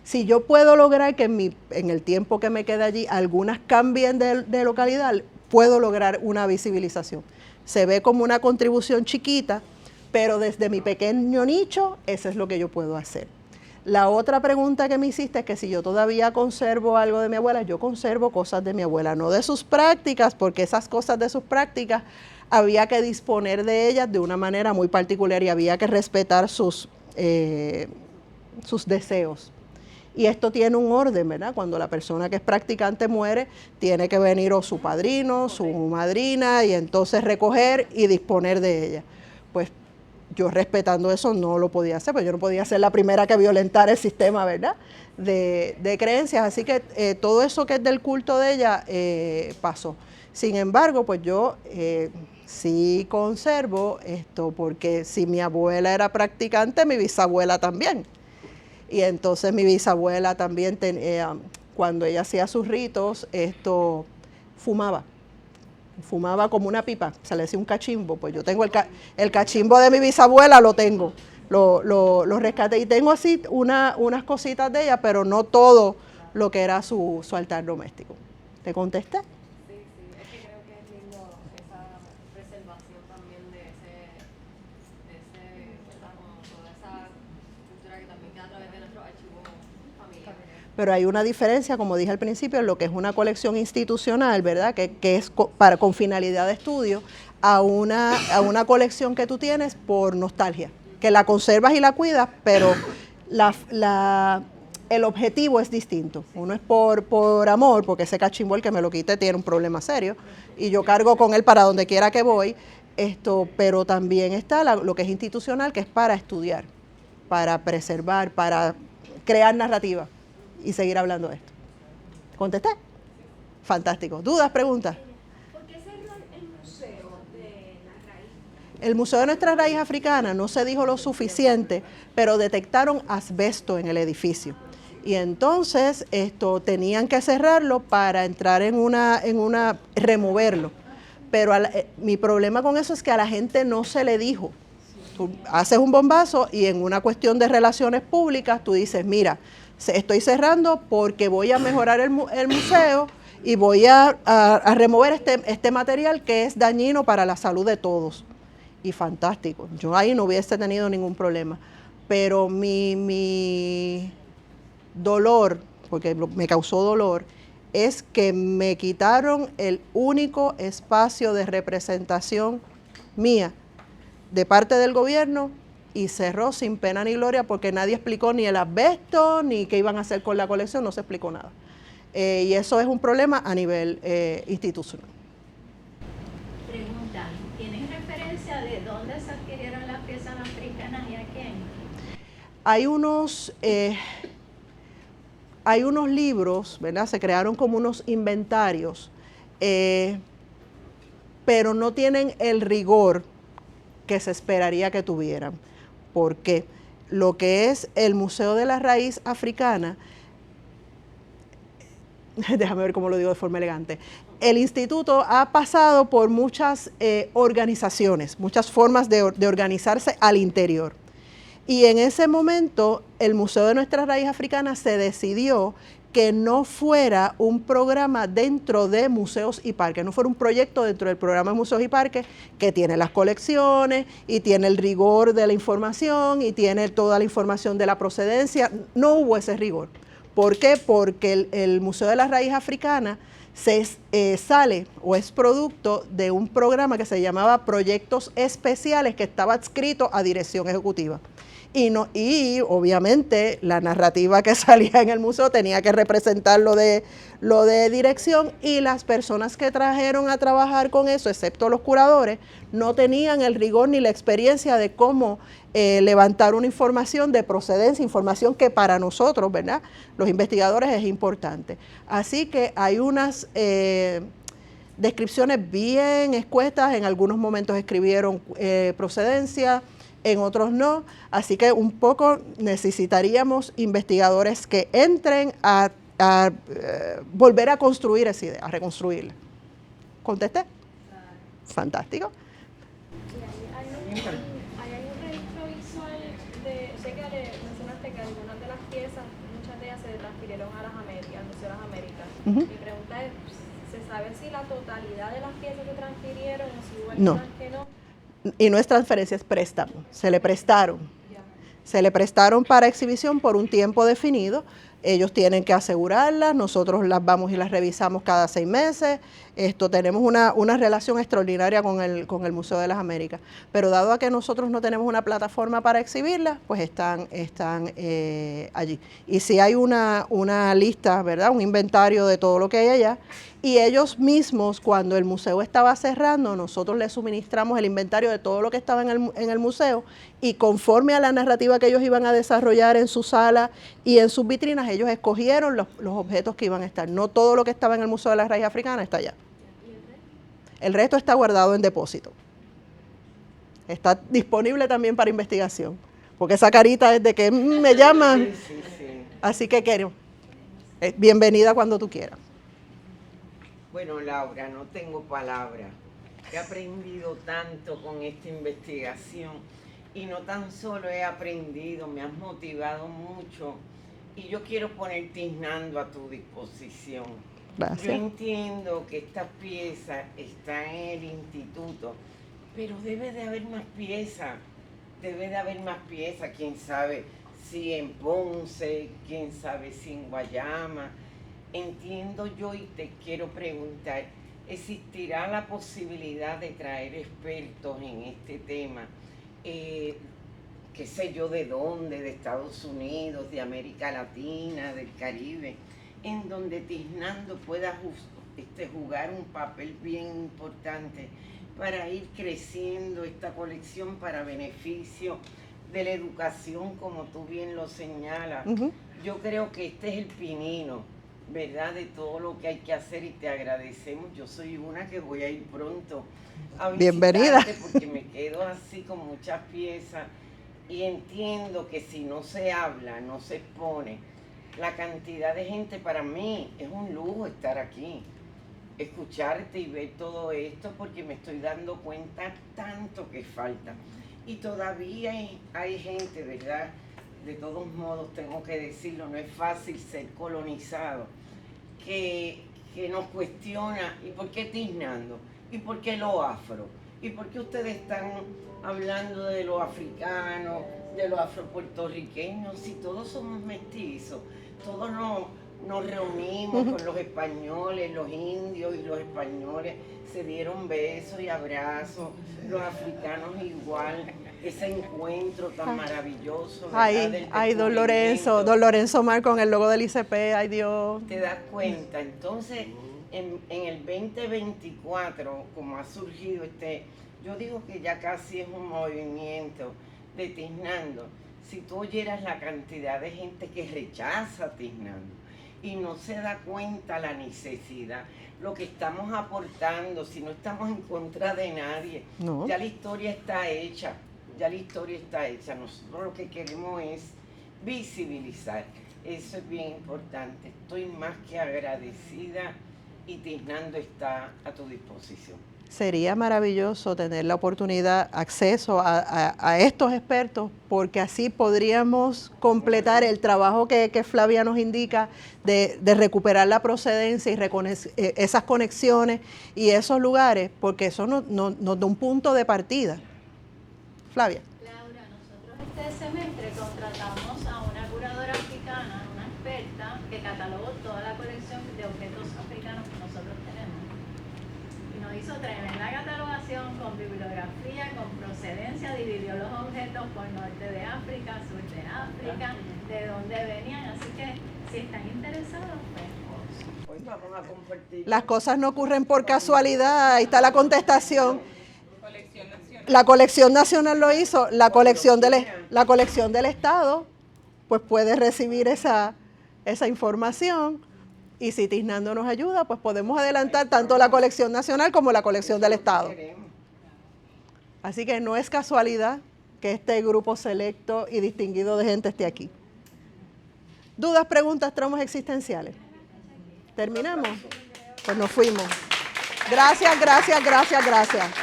si yo puedo lograr que en el tiempo que me queda allí, algunas cambien de localidad, puedo lograr una visibilización. Se ve como una contribución chiquita, pero desde mi pequeño nicho, eso es lo que yo puedo hacer. La otra pregunta que me hiciste es que si yo todavía conservo algo de mi abuela. Yo conservo cosas de mi abuela, no de sus prácticas, porque esas cosas de sus prácticas había que disponer de ellas de una manera muy particular y había que respetar sus deseos. Y esto tiene un orden, ¿verdad? Cuando la persona que es practicante muere, tiene que venir o su padrino, su madrina, y entonces recoger y disponer de ella. Pues yo respetando eso no lo podía hacer, porque yo no podía ser la primera que violentara el sistema, ¿verdad?, de creencias. Así que todo eso que es del culto de ella pasó. Sin embargo, pues yo sí conservo esto, porque si mi abuela era practicante, mi bisabuela también. Y entonces mi bisabuela también, cuando ella hacía sus ritos, fumaba como una pipa, se le decía un cachimbo. Pues yo tengo el cachimbo de mi bisabuela, lo tengo, lo rescaté, y tengo así unas cositas de ella, pero no todo lo que era su altar doméstico. ¿Te contesté? Sí, es que creo que es lindo esa preservación también de ¿verdad? Como toda esa cultura que también queda a través de nuestros archivos familiares. Pero hay una diferencia, como dije al principio, en lo que es una colección institucional, ¿verdad?, que es con finalidad de estudio, a una colección que tú tienes por nostalgia, que la conservas y la cuidas, pero el objetivo es distinto. Uno es por amor, porque ese cachimbo, el que me lo quite, tiene un problema serio, y yo cargo con él para donde quiera que voy, pero también está lo que es institucional, que es para estudiar, para preservar, para crear narrativa y seguir hablando de esto. ¿Contesté? Fantástico. ¿Dudas, preguntas? ¿Por qué cerró el museo de la raíz? El Museo de Nuestra Raíz Africana no se dijo lo suficiente, pero detectaron asbesto en el edificio. Y entonces tenían que cerrarlo para entrar removerlo. Pero mi problema con eso es que a la gente no se le dijo. Tú haces un bombazo y en una cuestión de relaciones públicas tú dices, mira, estoy cerrando porque voy a mejorar el museo y voy a remover este material que es dañino para la salud de todos. Y fantástico, yo ahí no hubiese tenido ningún problema. Pero mi dolor, porque me causó dolor, es que me quitaron el único espacio de representación mía de parte del gobierno y cerró sin pena ni gloria porque nadie explicó ni el asbesto ni qué iban a hacer con la colección, no se explicó nada. Y eso es un problema a nivel institucional. Pregunta, ¿tienes referencia de dónde se adquirieron las piezas africanas y a quién? Hay unos libros, ¿verdad? Se crearon como unos inventarios, pero no tienen el rigor que se esperaría que tuvieran. Porque lo que es el Museo de la Raíz Africana, déjame ver cómo lo digo de forma elegante, el instituto ha pasado por muchas organizaciones, muchas formas de organizarse al interior. Y en ese momento el Museo de Nuestra Raíz Africana se decidió que no fuera un programa dentro de museos y parques, no fuera un proyecto dentro del programa de museos y parques que tiene las colecciones y tiene el rigor de la información y tiene toda la información de la procedencia. No hubo ese rigor. ¿Por qué? Porque el Museo de la Raíz Africana sale o es producto de un programa que se llamaba Proyectos Especiales, que estaba adscrito a Dirección Ejecutiva. Y obviamente la narrativa que salía en el museo tenía que representar lo de dirección, y las personas que trajeron a trabajar con eso, excepto los curadores, no tenían el rigor ni la experiencia de cómo levantar una información de procedencia, información que para nosotros, ¿verdad?, los investigadores, es importante. Así que hay unas descripciones bien escuetas, en algunos momentos escribieron procedencia, en otros no, así que un poco necesitaríamos investigadores que entren a volver a construir esa idea, a reconstruirla. ¿Contesté? Fantástico. Hay un registro visual sé que mencionaste que algunas de las piezas, muchas de ellas se transfirieron a las Américas, al Museo de las Américas. Mi pregunta es, ¿se sabe si la totalidad de las piezas se transfirieron o si hubo algunas que no? Y no es transferencia, es préstamo. Se le prestaron. Se le prestaron para exhibición por un tiempo definido. Ellos tienen que asegurarlas, nosotros las vamos y las revisamos cada 6 meses. Tenemos una relación extraordinaria con el Museo de las Américas. Pero dado a que nosotros no tenemos una plataforma para exhibirlas, pues están allí. Y sí hay una lista, ¿verdad?, un inventario de todo lo que hay allá. Y ellos mismos, cuando el museo estaba cerrando, nosotros les suministramos el inventario de todo lo que estaba en el museo, y conforme a la narrativa que ellos iban a desarrollar en su sala y en sus vitrinas, ellos escogieron los objetos que iban a estar. No todo lo que estaba en el Museo de la Raíz Africana está allá. El resto está guardado en depósito. Está disponible también para investigación, porque esa carita es de que me llaman. Sí. Así que quiero. Bienvenida cuando tú quieras. Bueno, Laura, no tengo palabras. He aprendido tanto con esta investigación, y no tan solo he aprendido, me has motivado mucho, y yo quiero poner Tiznando a tu disposición. Gracias. Yo entiendo que estas piezas están en el instituto, pero debe de haber más piezas, quién sabe si en Ponce, quién sabe si en Guayama. Entiendo yo y te quiero preguntar, ¿existirá la posibilidad de traer expertos en este tema? Qué sé yo de dónde, de Estados Unidos, de América Latina, del Caribe, en donde Tiznando pueda jugar un papel bien importante para ir creciendo esta colección para beneficio de la educación, como tú bien lo señalas. Yo creo que este es el pinino, ¿verdad?, de todo lo que hay que hacer, y te agradecemos. Yo soy una que voy a ir pronto a visitarte. Bienvenida. Porque me quedo así con muchas piezas, y entiendo que si no se habla, no se expone, la cantidad de gente, para mí es un lujo estar aquí, escucharte y ver todo esto, porque me estoy dando cuenta tanto que falta. Y todavía hay gente, ¿verdad? De todos modos, tengo que decirlo, no es fácil ser colonizado, que nos cuestiona, ¿y por qué Tiznando? ¿Y por qué lo afro? ¿Y por qué ustedes están hablando de lo africano, de lo afropuertorriqueños, si todos somos mestizos? Todos nos reunimos con los españoles, los indios y los españoles se dieron besos y abrazos, los africanos igual, ese encuentro tan maravilloso. Ay, don Lorenzo Mar con el logo del ICP, ay Dios. ¿Te das cuenta? Entonces, en el 2024, como ha surgido yo digo que ya casi es un movimiento de Tiznando. Si tú oyeras la cantidad de gente que rechaza Tiznando y no se da cuenta la necesidad, lo que estamos aportando, si no estamos en contra de nadie, no. Ya la historia está hecha, Nosotros lo que queremos es visibilizar, eso es bien importante. Estoy más que agradecida, y Tiznando está a tu disposición. Sería maravilloso tener la oportunidad, acceso a estos expertos, porque así podríamos completar el trabajo que Flavia nos indica de recuperar la procedencia y esas conexiones y esos lugares, porque eso nos da un punto de partida. Flavia. Laura, nosotros este semestre contratamos a una curadora africana, una experta, que catalogó toda la colección de objetos africanos que nosotros tenemos. Y nos hizo tremenda catalogación con bibliografía, con procedencia, dividió los objetos por norte de África, sur de África, de dónde venían. Así que si están interesados, pues Hoy vamos a compartir. Las cosas no ocurren por casualidad, ahí está la contestación. La colección nacional lo hizo, la colección del Estado, pues puede recibir esa información. Y si Tiznando nos ayuda, pues podemos adelantar tanto la colección nacional como la colección del Estado. Así que no es casualidad que este grupo selecto y distinguido de gente esté aquí. ¿Dudas, preguntas, traumas existenciales? ¿Terminamos? Pues nos fuimos. Gracias, gracias, gracias, gracias.